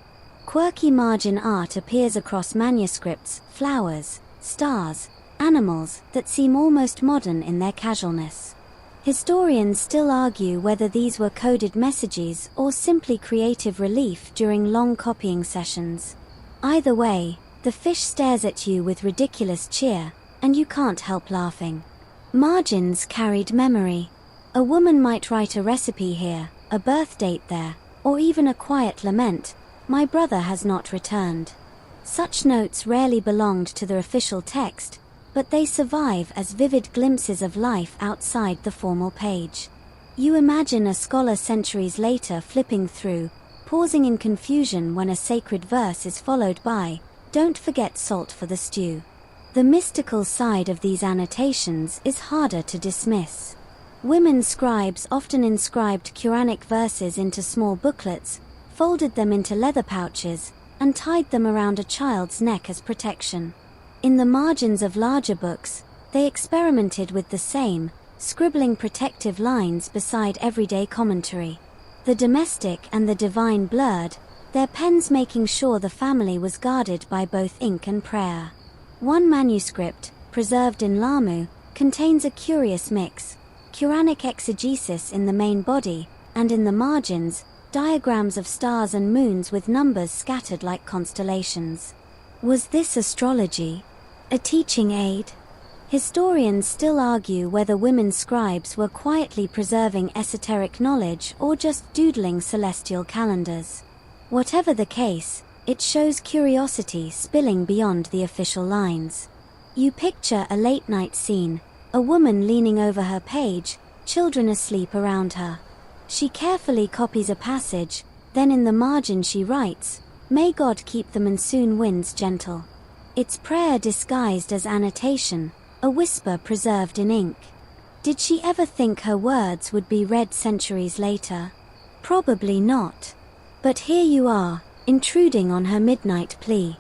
Quirky margin art appears across manuscripts, flowers, stars, animals that seem almost modern in their casualness. Historians still argue whether these were coded messages or simply creative relief during long copying sessions. Either way, the fish stares at you with ridiculous cheer, and you can't help laughing. Margins carried memory. A woman might write a recipe here, a birth date there, or even a quiet lament, "My brother has not returned." Such notes rarely belonged to the official text, but they survive as vivid glimpses of life outside the formal page. You imagine a scholar centuries later flipping through, pausing in confusion when a sacred verse is followed by, "Don't forget salt for the stew." The mystical side of these annotations is harder to dismiss. Women scribes often inscribed Quranic verses into small booklets, folded them into leather pouches, and tied them around a child's neck as protection. In the margins of larger books, they experimented with the same, scribbling protective lines beside everyday commentary. The domestic and the divine blurred, their pens making sure the family was guarded by both ink and prayer. One manuscript, preserved in Lamu, contains a curious mix: Quranic exegesis in the main body, and in the margins, diagrams of stars and moons with numbers scattered like constellations. Was this astrology? A teaching aid? Historians still argue whether women scribes were quietly preserving esoteric knowledge or just doodling celestial calendars. Whatever the case, it shows curiosity spilling beyond the official lines. You picture a late-night scene, a woman leaning over her page, children asleep around her. She carefully copies a passage, then in the margin she writes, "May God keep the monsoon winds gentle." It's prayer disguised as annotation, a whisper preserved in ink. Did she ever think her words would be read centuries later? Probably not. But here you are, intruding on her midnight plea.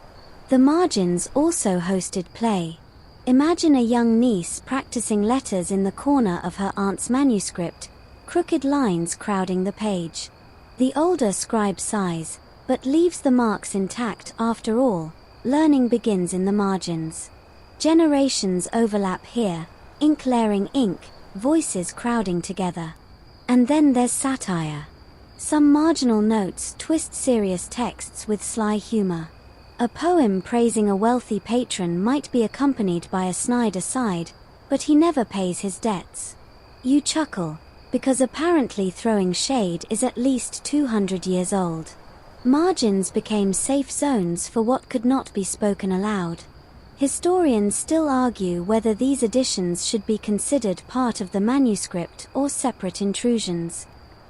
The margins also hosted play. Imagine a young niece practicing letters in the corner of her aunt's manuscript, crooked lines crowding the page. The older scribe sighs, but leaves the marks intact. After all, learning begins in the margins. Generations overlap here, ink layering ink, voices crowding together. And then there's satire. Some marginal notes twist serious texts with sly humor. A poem praising a wealthy patron might be accompanied by a snide aside, but he never pays his debts. You chuckle, because apparently throwing shade is at least 200 years old. Margins became safe zones for what could not be spoken aloud. Historians still argue whether these additions should be considered part of the manuscript or separate intrusions.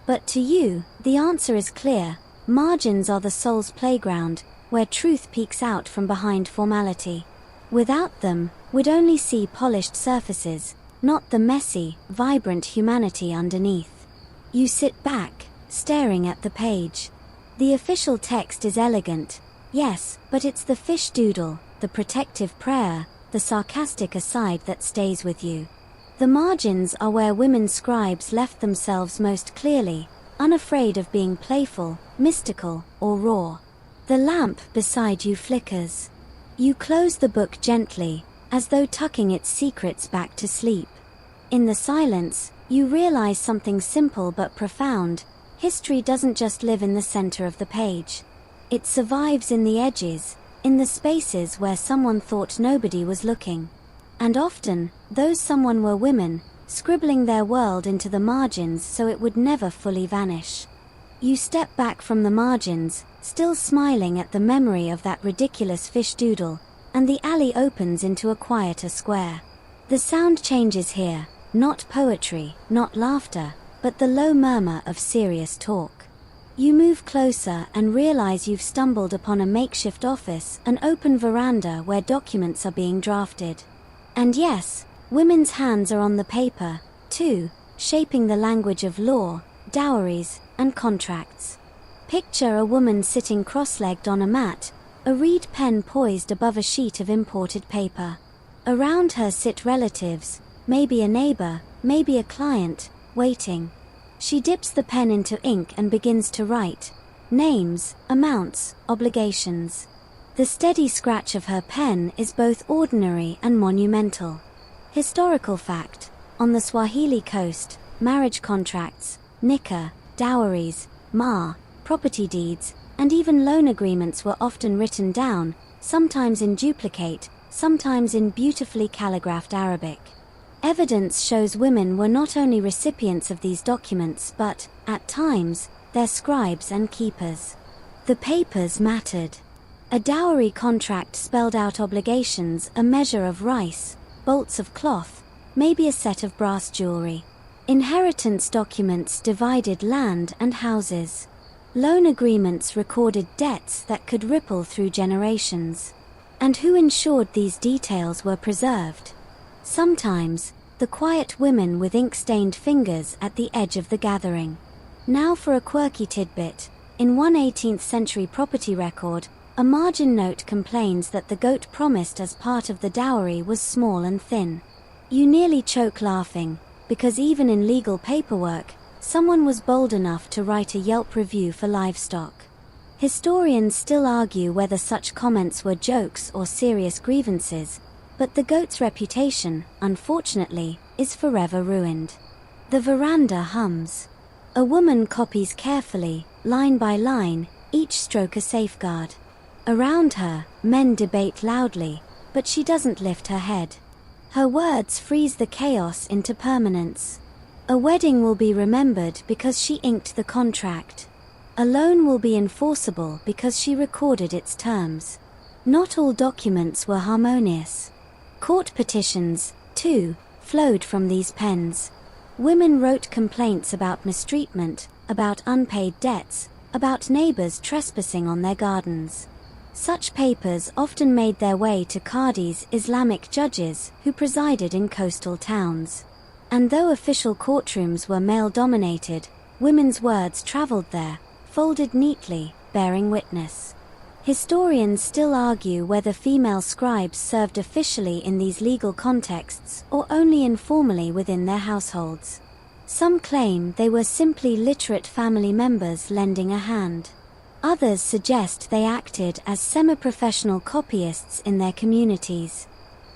But to you, the answer is clear: margins are the soul's playground, where truth peeks out from behind formality. Without them, we'd only see polished surfaces, not the messy, vibrant humanity underneath. You sit back, staring at the page. The official text is elegant, yes, but it's the fish doodle, the protective prayer, the sarcastic aside that stays with you. The margins are where women scribes left themselves most clearly, unafraid of being playful, mystical, or raw. The lamp beside you flickers. You close the book gently, as though tucking its secrets back to sleep. In the silence, you realize something simple but profound: history doesn't just live in the center of the page. It survives in the edges, in the spaces where someone thought nobody was looking. And often, those someone were women, scribbling their world into the margins so it would never fully vanish. You step back from the margins, still smiling at the memory of that ridiculous fish doodle, and the alley opens into a quieter square. The sound changes here, not poetry, not laughter, but the low murmur of serious talk. You move closer and realize you've stumbled upon a makeshift office, an open veranda where documents are being drafted. And yes, women's hands are on the paper, too, shaping the language of law, dowries, and contracts. Picture a woman sitting cross-legged on a mat, a reed pen poised above a sheet of imported paper. Around her sit relatives, maybe a neighbor, maybe a client, waiting. She dips the pen into ink and begins to write. Names, amounts, obligations. The steady scratch of her pen is both ordinary and monumental. Historical fact: on the Swahili Coast, marriage contracts, nikah, dowries, mahr, property deeds, and even loan agreements were often written down, sometimes in duplicate, sometimes in beautifully calligraphed Arabic. Evidence shows women were not only recipients of these documents but, at times, their scribes and keepers. The papers mattered. A dowry contract spelled out obligations: a measure of rice, bolts of cloth, maybe a set of brass jewelry. Inheritance documents divided land and houses. Loan agreements recorded debts that could ripple through generations. And who ensured these details were preserved? Sometimes, the quiet women with ink-stained fingers at the edge of the gathering. Now for a quirky tidbit. In one 18th century property record, a margin note complains that the goat promised as part of the dowry was small and thin. You nearly choke laughing, because even in legal paperwork, someone was bold enough to write a Yelp review for livestock. Historians still argue whether such comments were jokes or serious grievances, but the goat's reputation, unfortunately, is forever ruined. The veranda hums. A woman copies carefully, line by line, each stroke a safeguard. Around her, men debate loudly, but she doesn't lift her head. Her words freeze the chaos into permanence. A wedding will be remembered because she inked the contract. A loan will be enforceable because she recorded its terms. Not all documents were harmonious. Court petitions, too, flowed from these pens. Women wrote complaints about mistreatment, about unpaid debts, about neighbors trespassing on their gardens. Such papers often made their way to Qadis, Islamic judges, who presided in coastal towns. And though official courtrooms were male-dominated, women's words traveled there, folded neatly, bearing witness. Historians still argue whether female scribes served officially in these legal contexts or only informally within their households. Some claim they were simply literate family members lending a hand. Others suggest they acted as semi-professional copyists in their communities.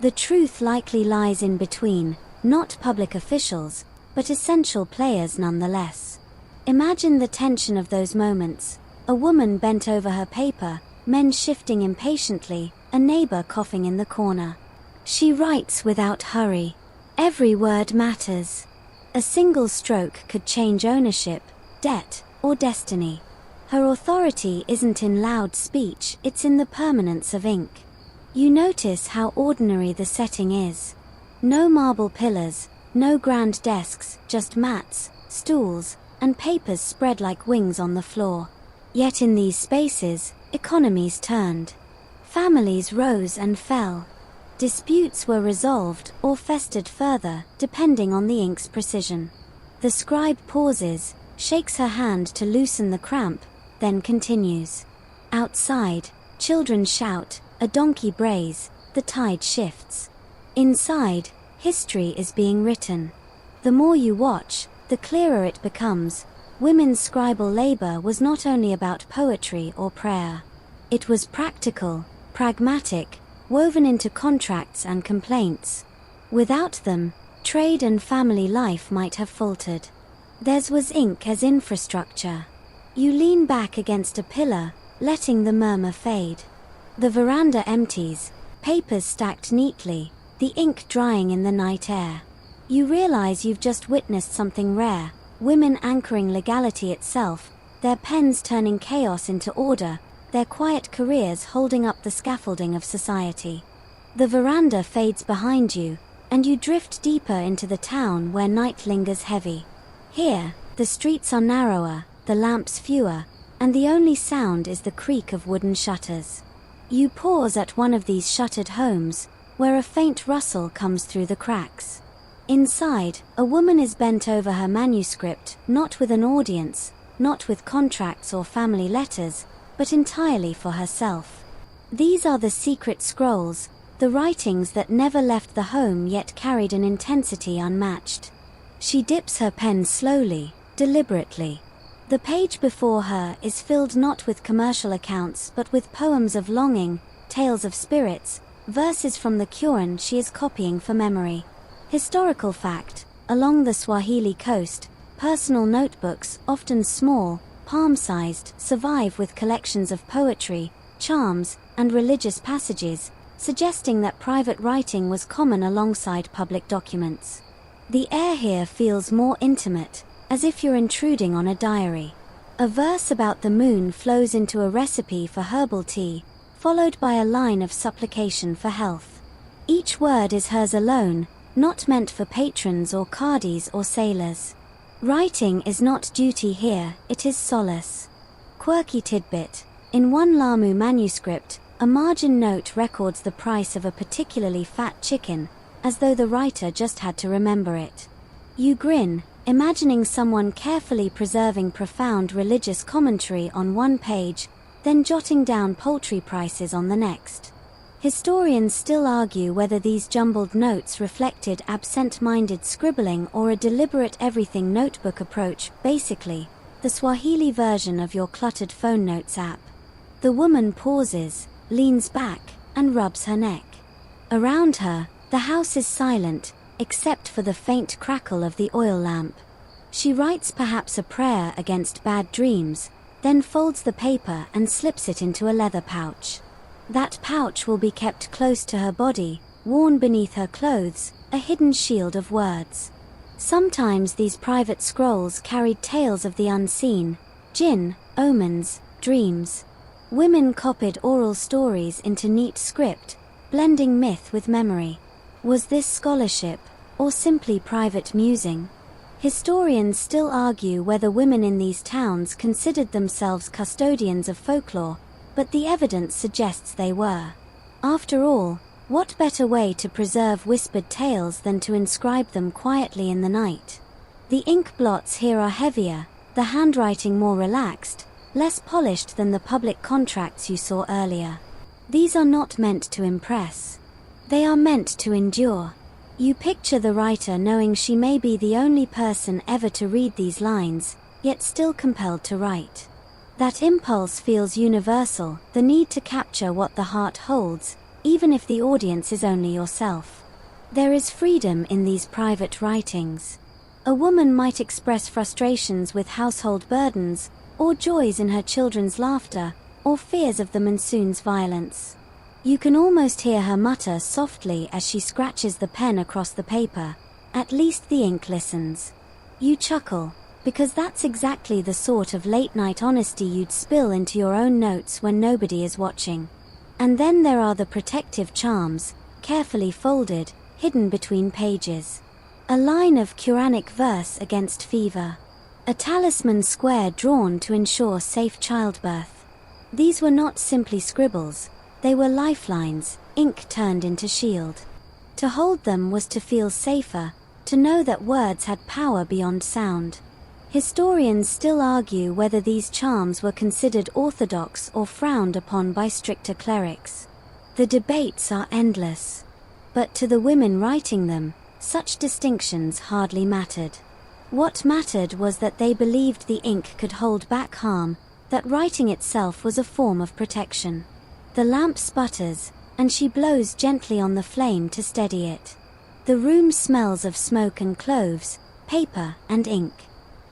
The truth likely lies in between, not public officials, but essential players nonetheless. Imagine the tension of those moments: a woman bent over her paper, men shifting impatiently, a neighbor coughing in the corner. She writes without hurry. Every word matters. A single stroke could change ownership, debt, or destiny. Her authority isn't in loud speech, it's in the permanence of ink. You notice how ordinary the setting is. No marble pillars, no grand desks, just mats, stools, and papers spread like wings on the floor. Yet in these spaces, economies turned. Families rose and fell. Disputes were resolved or festered further, depending on the ink's precision. The scribe pauses, shakes her hand to loosen the cramp, then continues. Outside, children shout, a donkey brays, the tide shifts. Inside, history is being written. The more you watch, the clearer it becomes. Women's scribal labor was not only about poetry or prayer. It was practical, pragmatic, woven into contracts and complaints. Without them, trade and family life might have faltered. Theirs was ink as infrastructure. You lean back against a pillar, letting the murmur fade. The veranda empties, papers stacked neatly, the ink drying in the night air. You realize you've just witnessed something rare: women anchoring legality itself, their pens turning chaos into order, their quiet careers holding up the scaffolding of society. The veranda fades behind you, and you drift deeper into the town where night lingers heavy. Here, the streets are narrower, the lamps fewer, and the only sound is the creak of wooden shutters. You pause at one of these shuttered homes, where a faint rustle comes through the cracks. Inside, a woman is bent over her manuscript, not with an audience, not with contracts or family letters, but entirely for herself. These are the secret scrolls, the writings that never left the home yet carried an intensity unmatched. She dips her pen slowly, deliberately. The page before her is filled not with commercial accounts but with poems of longing, tales of spirits, verses from the Quran she is copying for memory. Historical fact: along the Swahili Coast, personal notebooks, often small, palm-sized, survive with collections of poetry, charms, and religious passages, suggesting that private writing was common alongside public documents. The air here feels more intimate, as if you're intruding on a diary. A verse about the moon flows into a recipe for herbal tea, followed by a line of supplication for health. Each word is hers alone, not meant for patrons or Qadis or sailors. Writing is not duty here, it is solace. Quirky tidbit: in one Lamu manuscript, a margin note records the price of a particularly fat chicken, as though the writer just had to remember it. You grin, imagining someone carefully preserving profound religious commentary on one page, then jotting down poultry prices on the next. Historians still argue whether these jumbled notes reflected absent-minded scribbling or a deliberate everything notebook approach, basically, the Swahili version of your cluttered phone notes app. The woman pauses, leans back, and rubs her neck. Around her, the house is silent, except for the faint crackle of the oil lamp. She writes perhaps a prayer against bad dreams, then folds the paper and slips it into a leather pouch. That pouch will be kept close to her body, worn beneath her clothes, a hidden shield of words. Sometimes these private scrolls carried tales of the unseen, jinn, omens, dreams. Women copied oral stories into neat script, blending myth with memory. Was this scholarship, or simply private musing? Historians still argue whether women in these towns considered themselves custodians of folklore, but the evidence suggests they were. After all, what better way to preserve whispered tales than to inscribe them quietly in the night? The ink blots here are heavier, the handwriting more relaxed, less polished than the public contracts you saw earlier. These are not meant to impress. They are meant to endure. You picture the writer knowing she may be the only person ever to read these lines, yet still compelled to write. That impulse feels universal, the need to capture what the heart holds, even if the audience is only yourself. There is freedom in these private writings. A woman might express frustrations with household burdens, or joys in her children's laughter, or fears of the monsoon's violence. You can almost hear her mutter softly as she scratches the pen across the paper. At least the ink listens. You chuckle, because that's exactly the sort of late-night honesty you'd spill into your own notes when nobody is watching. And then there are the protective charms, carefully folded, hidden between pages. A line of Quranic verse against fever. A talisman square drawn to ensure safe childbirth. These were not simply scribbles, they were lifelines, ink turned into shield. To hold them was to feel safer, to know that words had power beyond sound. Historians still argue whether these charms were considered orthodox or frowned upon by stricter clerics. The debates are endless. But to the women writing them, such distinctions hardly mattered. What mattered was that they believed the ink could hold back harm, that writing itself was a form of protection. The lamp sputters, and she blows gently on the flame to steady it. The room smells of smoke and cloves, paper and ink.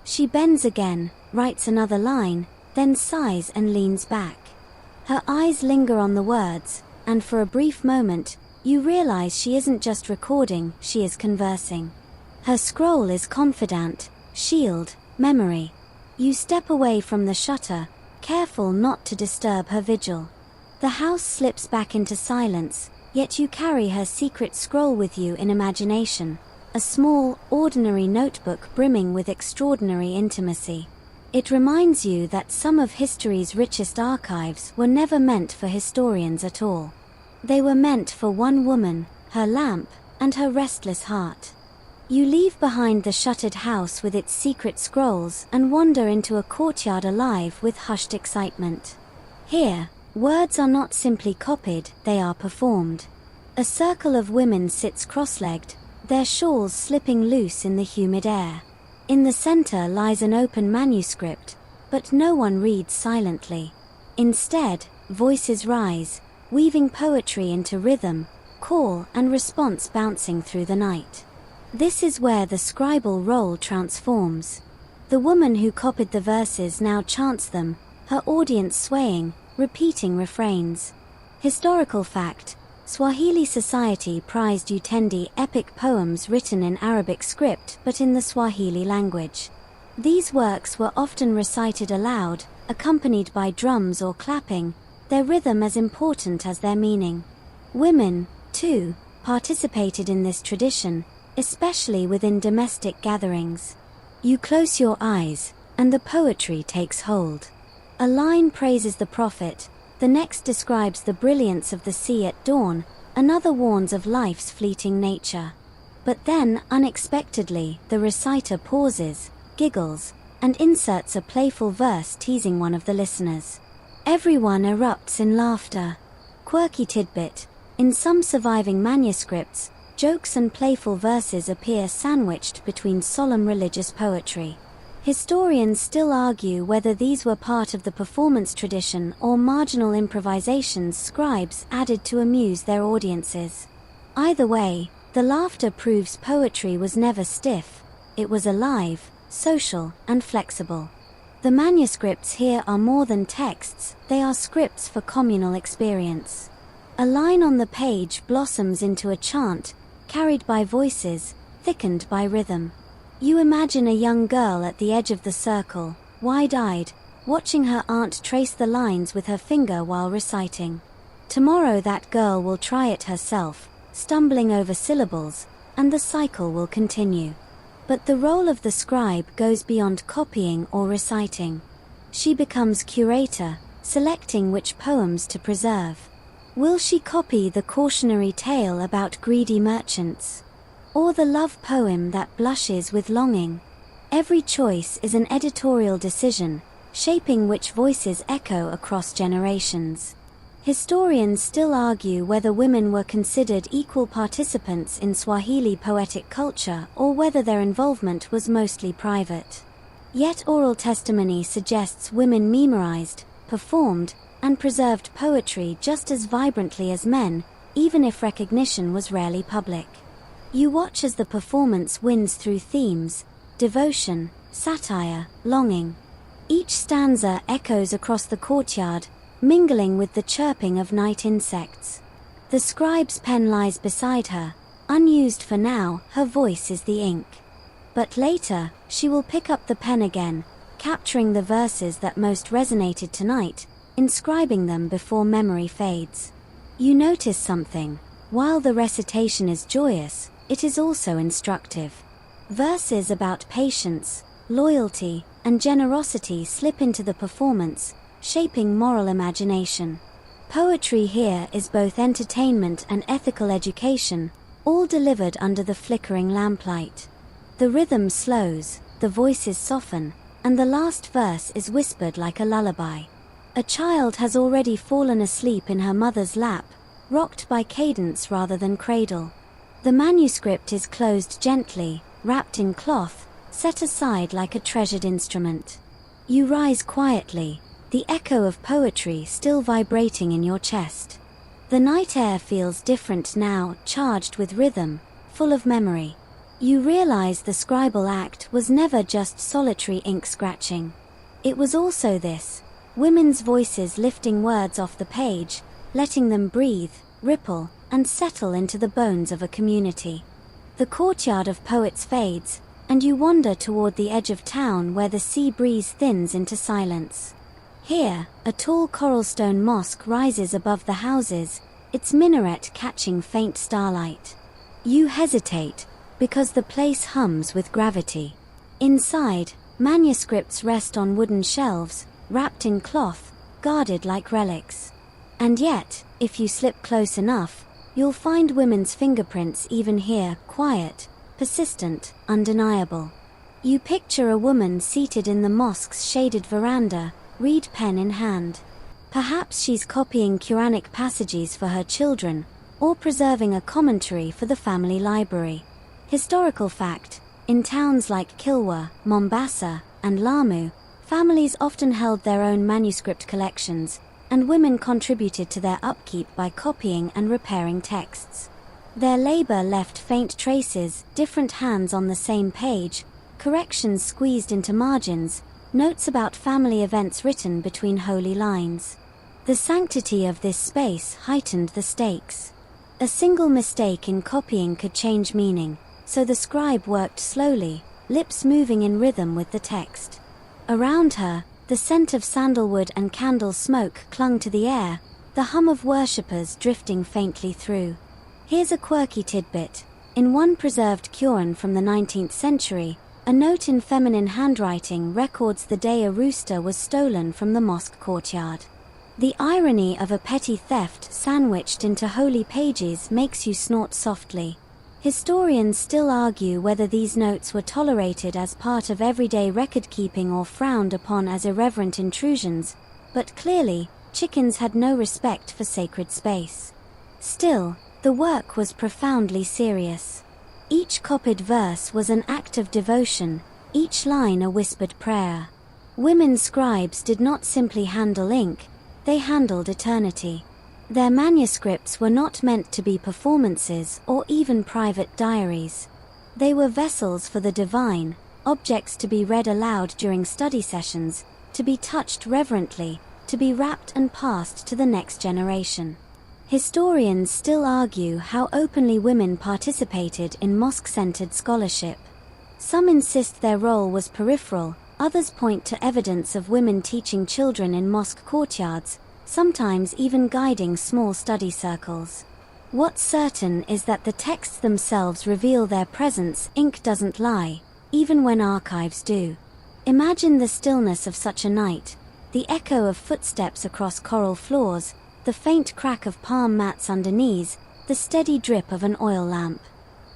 She bends again, writes another line, then sighs and leans back. Her eyes linger on the words, and for a brief moment, you realize she isn't just recording, she is conversing. Her scroll is confidant, shield, memory. You step away from the shutter, careful not to disturb her vigil. The house slips back into silence, yet you carry her secret scroll with you in imagination. A small, ordinary notebook brimming with extraordinary intimacy. It reminds you that some of history's richest archives were never meant for historians at all. They were meant for one woman, her lamp, and her restless heart. You leave behind the shuttered house with its secret scrolls and wander into a courtyard alive with hushed excitement. Here, words are not simply copied, they are performed. A circle of women sits cross-legged, their shawls slipping loose in the humid air. In the center lies an open manuscript, but no one reads silently. Instead, voices rise, weaving poetry into rhythm, call and response bouncing through the night. This is where the scribal role transforms. The woman who copied the verses now chants them, her audience swaying, repeating refrains. Historical fact: Swahili society prized utendi, epic poems written in Arabic script but in the Swahili language. These works were often recited aloud, accompanied by drums or clapping, their rhythm as important as their meaning. Women, too, participated in this tradition, especially within domestic gatherings. You close your eyes, and the poetry takes hold. A line praises the prophet, the next describes the brilliance of the sea at dawn, another warns of life's fleeting nature. But then, unexpectedly, the reciter pauses, giggles, and inserts a playful verse teasing one of the listeners. Everyone erupts in laughter. Quirky tidbit: in some surviving manuscripts, jokes and playful verses appear sandwiched between solemn religious poetry. Historians still argue whether these were part of the performance tradition or marginal improvisations scribes added to amuse their audiences. Either way, the laughter proves poetry was never stiff, it was alive, social, and flexible. The manuscripts here are more than texts, they are scripts for communal experience. A line on the page blossoms into a chant, carried by voices, thickened by rhythm. You imagine a young girl at the edge of the circle, wide-eyed, watching her aunt trace the lines with her finger while reciting. Tomorrow that girl will try it herself, stumbling over syllables, and the cycle will continue. But the role of the scribe goes beyond copying or reciting. She becomes curator, selecting which poems to preserve. Will she copy the cautionary tale about greedy merchants? Or the love poem that blushes with longing? Every choice is an editorial decision, shaping which voices echo across generations. Historians still argue whether women were considered equal participants in Swahili poetic culture or whether their involvement was mostly private. Yet oral testimony suggests women memorized, performed, and preserved poetry just as vibrantly as men, even if recognition was rarely public. You watch as the performance wins through themes: devotion, satire, longing. Each stanza echoes across the courtyard, mingling with the chirping of night insects. The scribe's pen lies beside her, unused for now, her voice is the ink. But later, she will pick up the pen again, capturing the verses that most resonated tonight, inscribing them before memory fades. You notice something: while the recitation is joyous, it is also instructive. Verses about patience, loyalty, and generosity slip into the performance, shaping moral imagination. Poetry here is both entertainment and ethical education, all delivered under the flickering lamplight. The rhythm slows, the voices soften, and the last verse is whispered like a lullaby. A child has already fallen asleep in her mother's lap, rocked by cadence rather than cradle. The manuscript is closed gently, wrapped in cloth, set aside like a treasured instrument. You rise quietly, the echo of poetry still vibrating in your chest. The night air feels different now, charged with rhythm, full of memory. You realize the scribal act was never just solitary ink scratching. It was also this: women's voices lifting words off the page, letting them breathe, ripple, and settle into the bones of a community. The courtyard of poets fades, and you wander toward the edge of town where the sea breeze thins into silence. Here, a tall coralstone mosque rises above the houses, its minaret catching faint starlight. You hesitate, because the place hums with gravity. Inside, manuscripts rest on wooden shelves, wrapped in cloth, guarded like relics. And yet, if you slip close enough, you'll find women's fingerprints even here, quiet, persistent, undeniable. You picture a woman seated in the mosque's shaded veranda, reed pen in hand. Perhaps she's copying Quranic passages for her children, or preserving a commentary for the family library. Historical fact: in towns like Kilwa, Mombasa, and Lamu, families often held their own manuscript collections, and women contributed to their upkeep by copying and repairing texts. Their labor left faint traces, different hands on the same page, corrections squeezed into margins, notes about family events written between holy lines. The sanctity of this space heightened the stakes. A single mistake in copying could change meaning, so the scribe worked slowly, lips moving in rhythm with the text. Around her, the scent of sandalwood and candle smoke clung to the air, the hum of worshippers drifting faintly through. Here's a quirky tidbit. In one preserved Quran from the 19th century, a note in feminine handwriting records the day a rooster was stolen from the mosque courtyard. The irony of a petty theft sandwiched into holy pages makes you snort softly. Historians still argue whether these notes were tolerated as part of everyday record-keeping or frowned upon as irreverent intrusions, but clearly, chickens had no respect for sacred space. Still, the work was profoundly serious. Each copied verse was an act of devotion, each line a whispered prayer. Women scribes did not simply handle ink, they handled eternity. Their manuscripts were not meant to be performances or even private diaries. They were vessels for the divine, objects to be read aloud during study sessions, to be touched reverently, to be wrapped and passed to the next generation. Historians still argue how openly women participated in mosque-centered scholarship. Some insist their role was peripheral, others point to evidence of women teaching children in mosque courtyards, sometimes even guiding small study circles. What's certain is that the texts themselves reveal their presence. Ink doesn't lie, even when archives do. Imagine the stillness of such a night, the echo of footsteps across coral floors, the faint crack of palm mats under knees, the steady drip of an oil lamp.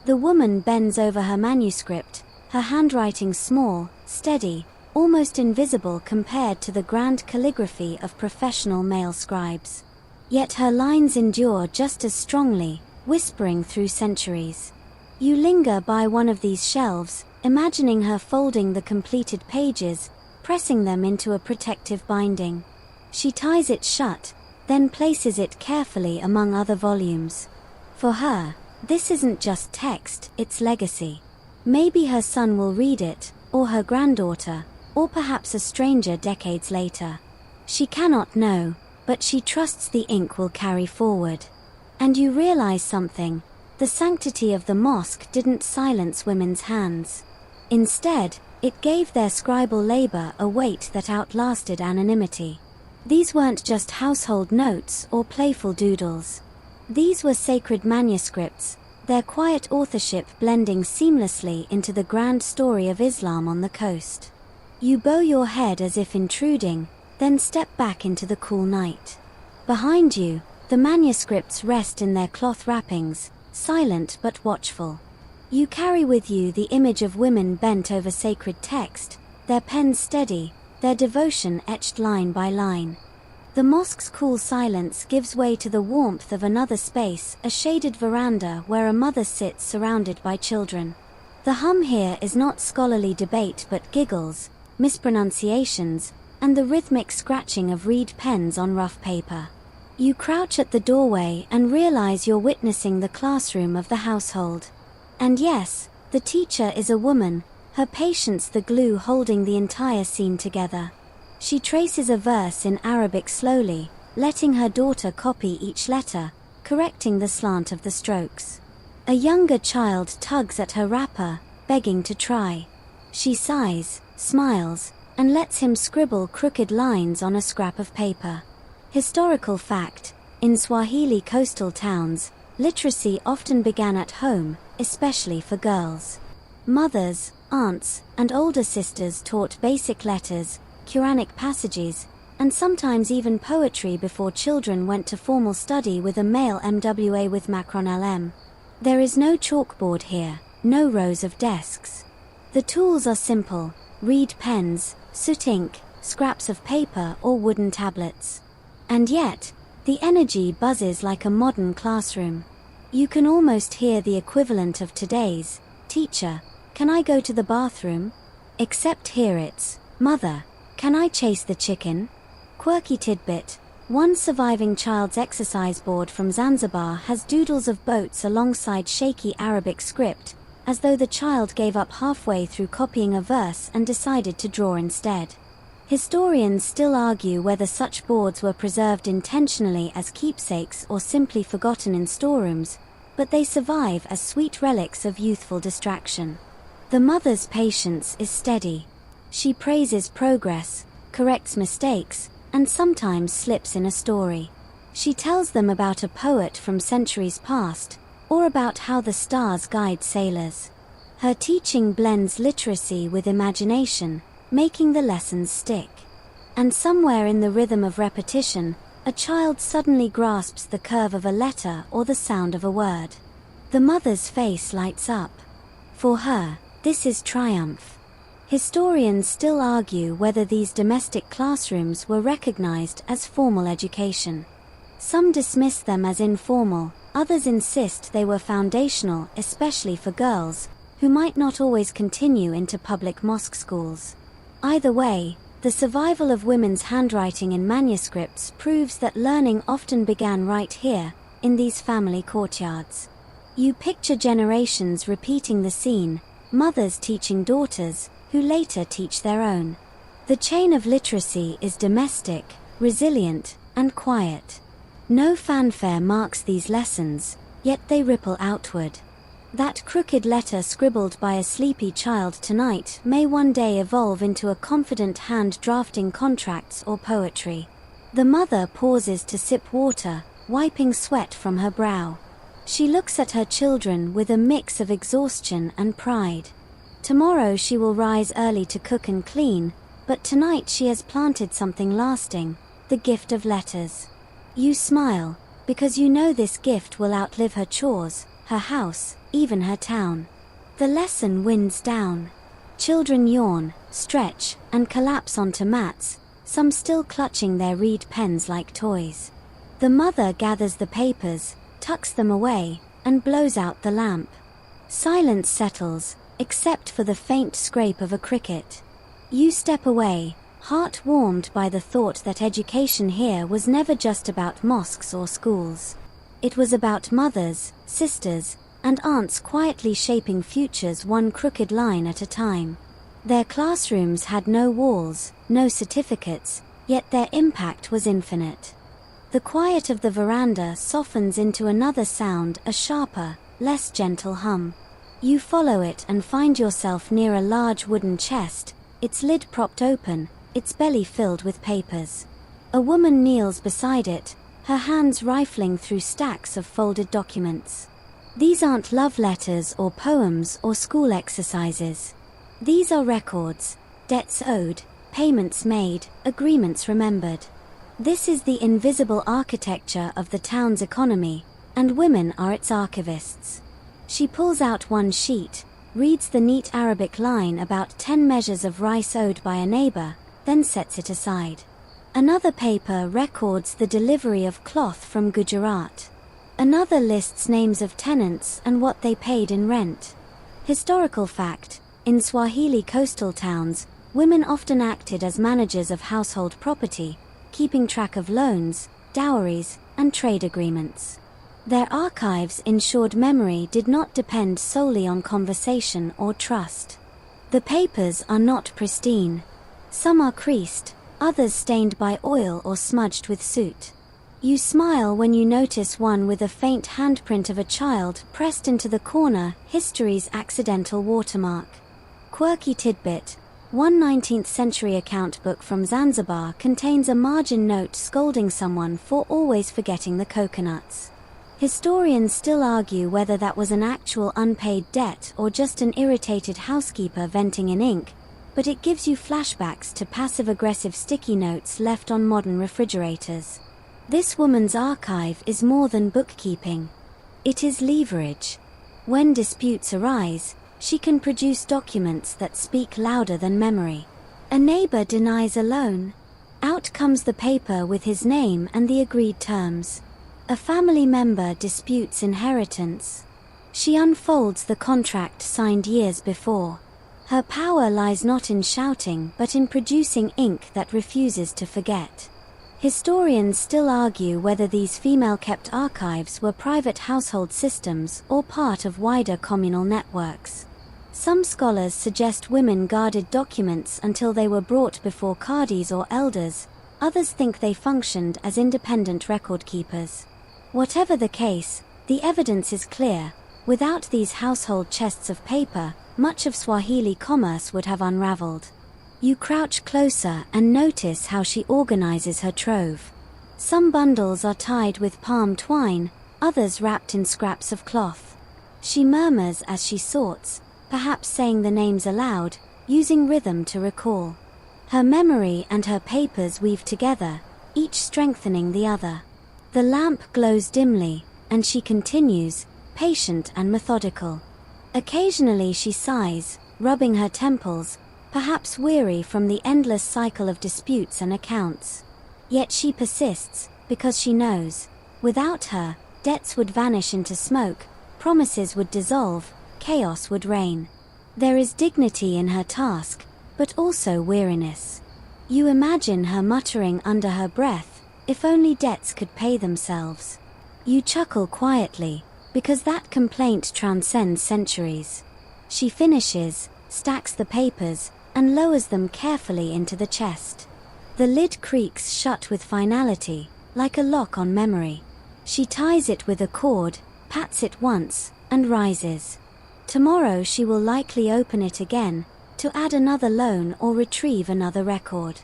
The woman bends over her manuscript, her handwriting small, steady, almost invisible compared to the grand calligraphy of professional male scribes. Yet her lines endure just as strongly, whispering through centuries. You linger by one of these shelves, imagining her folding the completed pages, pressing them into a protective binding. She ties it shut, then places it carefully among other volumes. For her, this isn't just text, it's legacy. Maybe her son will read it, or her granddaughter, or perhaps a stranger decades later. She cannot know, but she trusts the ink will carry forward. And you realize something, the sanctity of the mosque didn't silence women's hands. Instead, it gave their scribal labor a weight that outlasted anonymity. These weren't just household notes or playful doodles. These were sacred manuscripts, their quiet authorship blending seamlessly into the grand story of Islam on the coast. You bow your head as if intruding, then step back into the cool night. Behind you, the manuscripts rest in their cloth wrappings, silent but watchful. You carry with you the image of women bent over sacred text, their pens steady, their devotion etched line by line. The mosque's cool silence gives way to the warmth of another space, a shaded veranda where a mother sits surrounded by children. The hum here is not scholarly debate but giggles, mispronunciations, and the rhythmic scratching of reed pens on rough paper. You crouch at the doorway and realize you're witnessing the classroom of the household. And yes, the teacher is a woman, her patience the glue holding the entire scene together. She traces a verse in Arabic slowly, letting her daughter copy each letter, correcting the slant of the strokes. A younger child tugs at her wrapper, begging to try. She sighs, smiles, and lets him scribble crooked lines on a scrap of paper. Historical fact, in Swahili coastal towns, literacy often began at home, especially for girls. Mothers, aunts, and older sisters taught basic letters, Quranic passages, and sometimes even poetry before children went to formal study with a male MWA with Macron LM. There is no chalkboard here, no rows of desks. The tools are simple, reed pens, soot ink, scraps of paper or wooden tablets. And yet, the energy buzzes like a modern classroom. You can almost hear the equivalent of today's, "Teacher, can I go to the bathroom?" Except here it's, "Mother, can I chase the chicken?" Quirky tidbit, one surviving child's exercise board from Zanzibar has doodles of boats alongside shaky Arabic script, as though the child gave up halfway through copying a verse and decided to draw instead. Historians still argue whether such boards were preserved intentionally as keepsakes or simply forgotten in storerooms, but they survive as sweet relics of youthful distraction. The mother's patience is steady. She praises progress, corrects mistakes, and sometimes slips in a story. She tells them about a poet from centuries past, or about how the stars guide sailors. Her teaching blends literacy with imagination, making the lessons stick. And somewhere in the rhythm of repetition, a child suddenly grasps the curve of a letter or the sound of a word. The mother's face lights up. For her, this is triumph. Historians still argue whether these domestic classrooms were recognized as formal education. Some dismiss them as informal, others insist they were foundational, especially for girls, who might not always continue into public mosque schools. Either way, the survival of women's handwriting in manuscripts proves that learning often began right here, in these family courtyards. You picture generations repeating the scene, mothers teaching daughters, who later teach their own. The chain of literacy is domestic, resilient, and quiet. No fanfare marks these lessons, yet they ripple outward. That crooked letter scribbled by a sleepy child tonight may one day evolve into a confident hand drafting contracts or poetry. The mother pauses to sip water, wiping sweat from her brow. She looks at her children with a mix of exhaustion and pride. Tomorrow she will rise early to cook and clean, but tonight she has planted something lasting, the gift of letters. You smile, because you know this gift will outlive her chores, her house, even her town. The lesson winds down. Children yawn, stretch, and collapse onto mats, some still clutching their reed pens like toys. The mother gathers the papers, tucks them away, and blows out the lamp. Silence settles, except for the faint scrape of a cricket. You step away, heart warmed by the thought that education here was never just about mosques or schools. It was about mothers, sisters, and aunts quietly shaping futures one crooked line at a time. Their classrooms had no walls, no certificates, yet their impact was infinite. The quiet of the veranda softens into another sound, a sharper, less gentle hum. You follow it and find yourself near a large wooden chest, its lid propped open, its belly filled with papers. A woman kneels beside it, her hands rifling through stacks of folded documents. These aren't love letters or poems or school exercises. These are records, debts owed, payments made, agreements remembered. This is the invisible architecture of the town's economy, and women are its archivists. She pulls out one sheet, reads the neat Arabic line about 10 measures of rice owed by a neighbor, then sets it aside. Another paper records the delivery of cloth from Gujarat. Another lists names of tenants and what they paid in rent. Historical fact: in Swahili coastal towns, women often acted as managers of household property, keeping track of loans, dowries, and trade agreements. Their archives ensured memory did not depend solely on conversation or trust. The papers are not pristine. Some are creased, others stained by oil or smudged with soot. You smile when you notice one with a faint handprint of a child pressed into the corner, history's accidental watermark. Quirky tidbit: one 19th century account book from Zanzibar contains a margin note scolding someone for always forgetting the coconuts. Historians still argue whether that was an actual unpaid debt or just an irritated housekeeper venting in ink, but it gives you flashbacks to passive-aggressive sticky notes left on modern refrigerators. This woman's archive is more than bookkeeping. It is leverage. When disputes arise, she can produce documents that speak louder than memory. A neighbor denies a loan. Out comes the paper with his name and the agreed terms. A family member disputes inheritance. She unfolds the contract signed years before. Her power lies not in shouting but in producing ink that refuses to forget. Historians still argue whether these female-kept archives were private household systems or part of wider communal networks. Some scholars suggest women guarded documents until they were brought before qadis or elders, others think they functioned as independent record-keepers. Whatever the case, the evidence is clear. Without these household chests of paper, much of Swahili commerce would have unraveled. You crouch closer and notice how she organizes her trove. Some bundles are tied with palm twine, others wrapped in scraps of cloth. She murmurs as she sorts, perhaps saying the names aloud, using rhythm to recall. Her memory and her papers weave together, each strengthening the other. The lamp glows dimly, and she continues, patient and methodical. Occasionally she sighs, rubbing her temples, perhaps weary from the endless cycle of disputes and accounts. Yet she persists, because she knows, without her, debts would vanish into smoke, promises would dissolve, chaos would reign. There is dignity in her task, but also weariness. You imagine her muttering under her breath, if only debts could pay themselves. You chuckle quietly, because that complaint transcends centuries. She finishes, stacks the papers, and lowers them carefully into the chest. The lid creaks shut with finality, like a lock on memory. She ties it with a cord, pats it once, and rises. Tomorrow she will likely open it again, to add another loan or retrieve another record.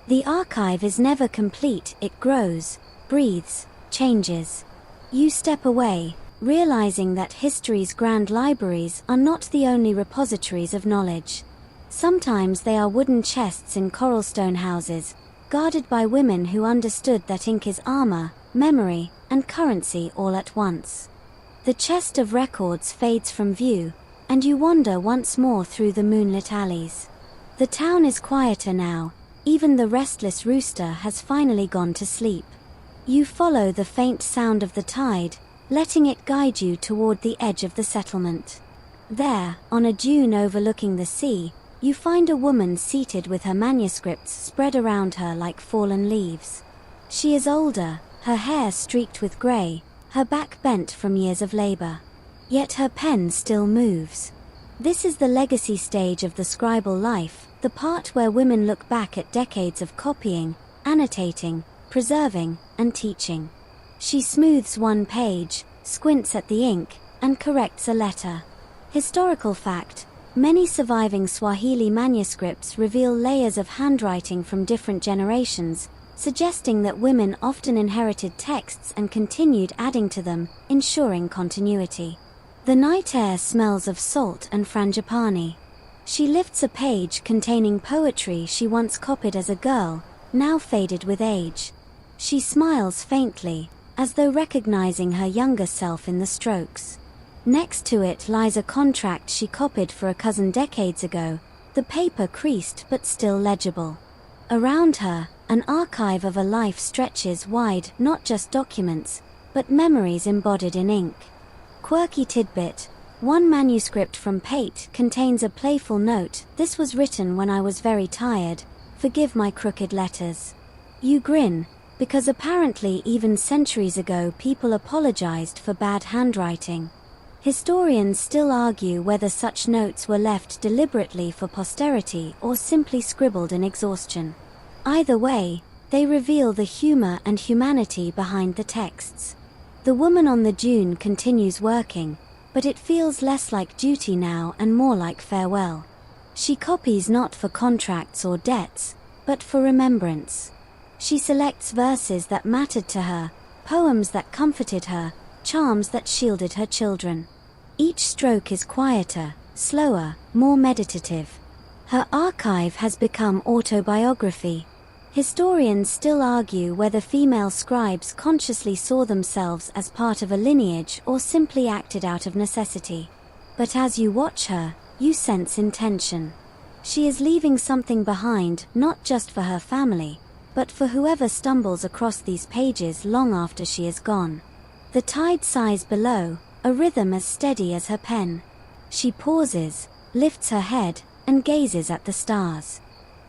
The archive is never complete, it grows, breathes, changes. You step away, realizing that history's grand libraries are not the only repositories of knowledge. Sometimes they are wooden chests in coral stone houses, guarded by women who understood that ink is armor, memory, and currency all at once. The chest of records fades from view, and you wander once more through the moonlit alleys. The town is quieter now, even the restless rooster has finally gone to sleep. You follow the faint sound of the tide, letting it guide you toward the edge of the settlement. There, on a dune overlooking the sea, you find a woman seated with her manuscripts spread around her like fallen leaves. She is older, her hair streaked with gray, her back bent from years of labor. Yet her pen still moves. This is the legacy stage of the scribal life, the part where women look back at decades of copying, annotating, preserving, and teaching. She smooths one page, squints at the ink, and corrects a letter. Historical fact: many surviving Swahili manuscripts reveal layers of handwriting from different generations, suggesting that women often inherited texts and continued adding to them, ensuring continuity. The night air smells of salt and frangipani. She lifts a page containing poetry she once copied as a girl, now faded with age. She smiles faintly, as though recognizing her younger self in the strokes. Next to it lies a contract she copied for a cousin decades ago, the paper creased but still legible. Around her, an archive of a life stretches wide, not just documents, but memories embodied in ink. Quirky tidbit: one manuscript from Pate contains a playful note: "This was written when I was very tired, forgive my crooked letters." You grin, because apparently even centuries ago people apologized for bad handwriting. Historians still argue whether such notes were left deliberately for posterity or simply scribbled in exhaustion. Either way, they reveal the humor and humanity behind the texts. The woman on the dune continues working, but it feels less like duty now and more like farewell. She copies not for contracts or debts, but for remembrance. She selects verses that mattered to her, poems that comforted her, charms that shielded her children. Each stroke is quieter, slower, more meditative. Her archive has become autobiography. Historians still argue whether female scribes consciously saw themselves as part of a lineage or simply acted out of necessity. But as you watch her, you sense intention. She is leaving something behind, not just for her family, but for whoever stumbles across these pages long after she is gone. The tide sighs below, a rhythm as steady as her pen. She pauses, lifts her head, and gazes at the stars.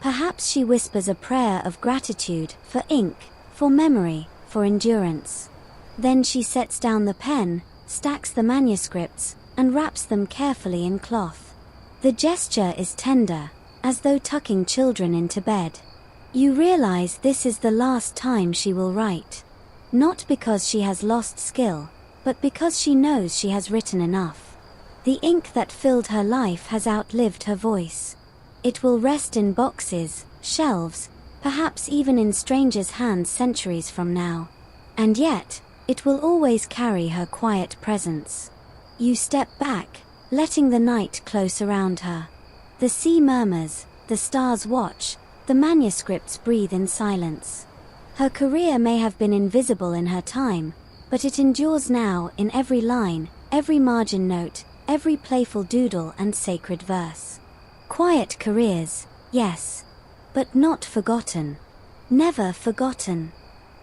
Perhaps she whispers a prayer of gratitude, for ink, for memory, for endurance. Then she sets down the pen, stacks the manuscripts, and wraps them carefully in cloth. The gesture is tender, as though tucking children into bed. You realize this is the last time she will write. Not because she has lost skill, but because she knows she has written enough. The ink that filled her life has outlived her voice. It will rest in boxes, shelves, perhaps even in strangers' hands centuries from now. And yet, it will always carry her quiet presence. You step back, letting the night close around her. The sea murmurs, the stars watch, the manuscripts breathe in silence. Her career may have been invisible in her time, but it endures now in every line, every margin note, every playful doodle and sacred verse. Quiet careers, yes, but not forgotten. Never forgotten.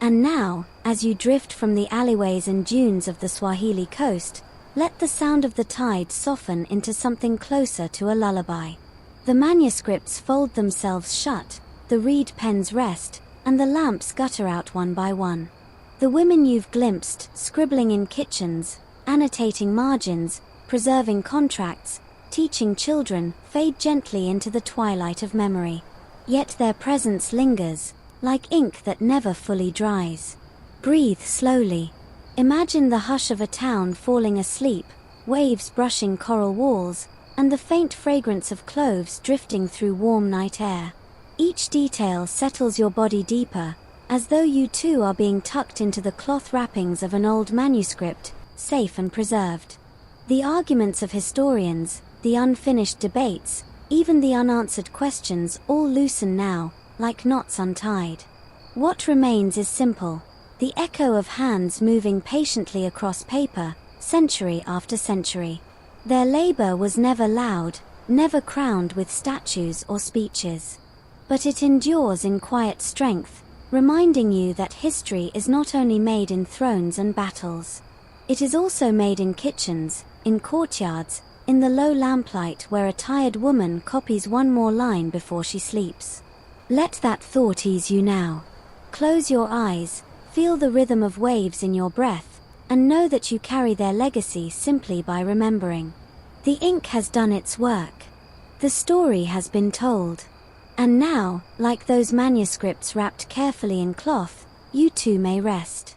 And now, as you drift from the alleyways and dunes of the Swahili coast, let the sound of the tide soften into something closer to a lullaby. The manuscripts fold themselves shut, the reed pens rest, and the lamps gutter out one by one. The women you've glimpsed, scribbling in kitchens, annotating margins, preserving contracts, teaching children, fade gently into the twilight of memory. Yet their presence lingers, like ink that never fully dries. Breathe slowly. Imagine the hush of a town falling asleep, waves brushing coral walls, and the faint fragrance of cloves drifting through warm night air. Each detail settles your body deeper, as though you too are being tucked into the cloth wrappings of an old manuscript, safe and preserved. The arguments of historians, the unfinished debates, even the unanswered questions all loosen now, like knots untied. What remains is simple: the echo of hands moving patiently across paper, century after century. Their labor was never loud, never crowned with statues or speeches. But it endures in quiet strength, reminding you that history is not only made in thrones and battles. It is also made in kitchens, in courtyards, in the low lamplight where a tired woman copies one more line before she sleeps. Let that thought ease you now. Close your eyes, feel the rhythm of waves in your breath, and know that you carry their legacy simply by remembering. The ink has done its work. The story has been told. And now, like those manuscripts wrapped carefully in cloth, you too may rest.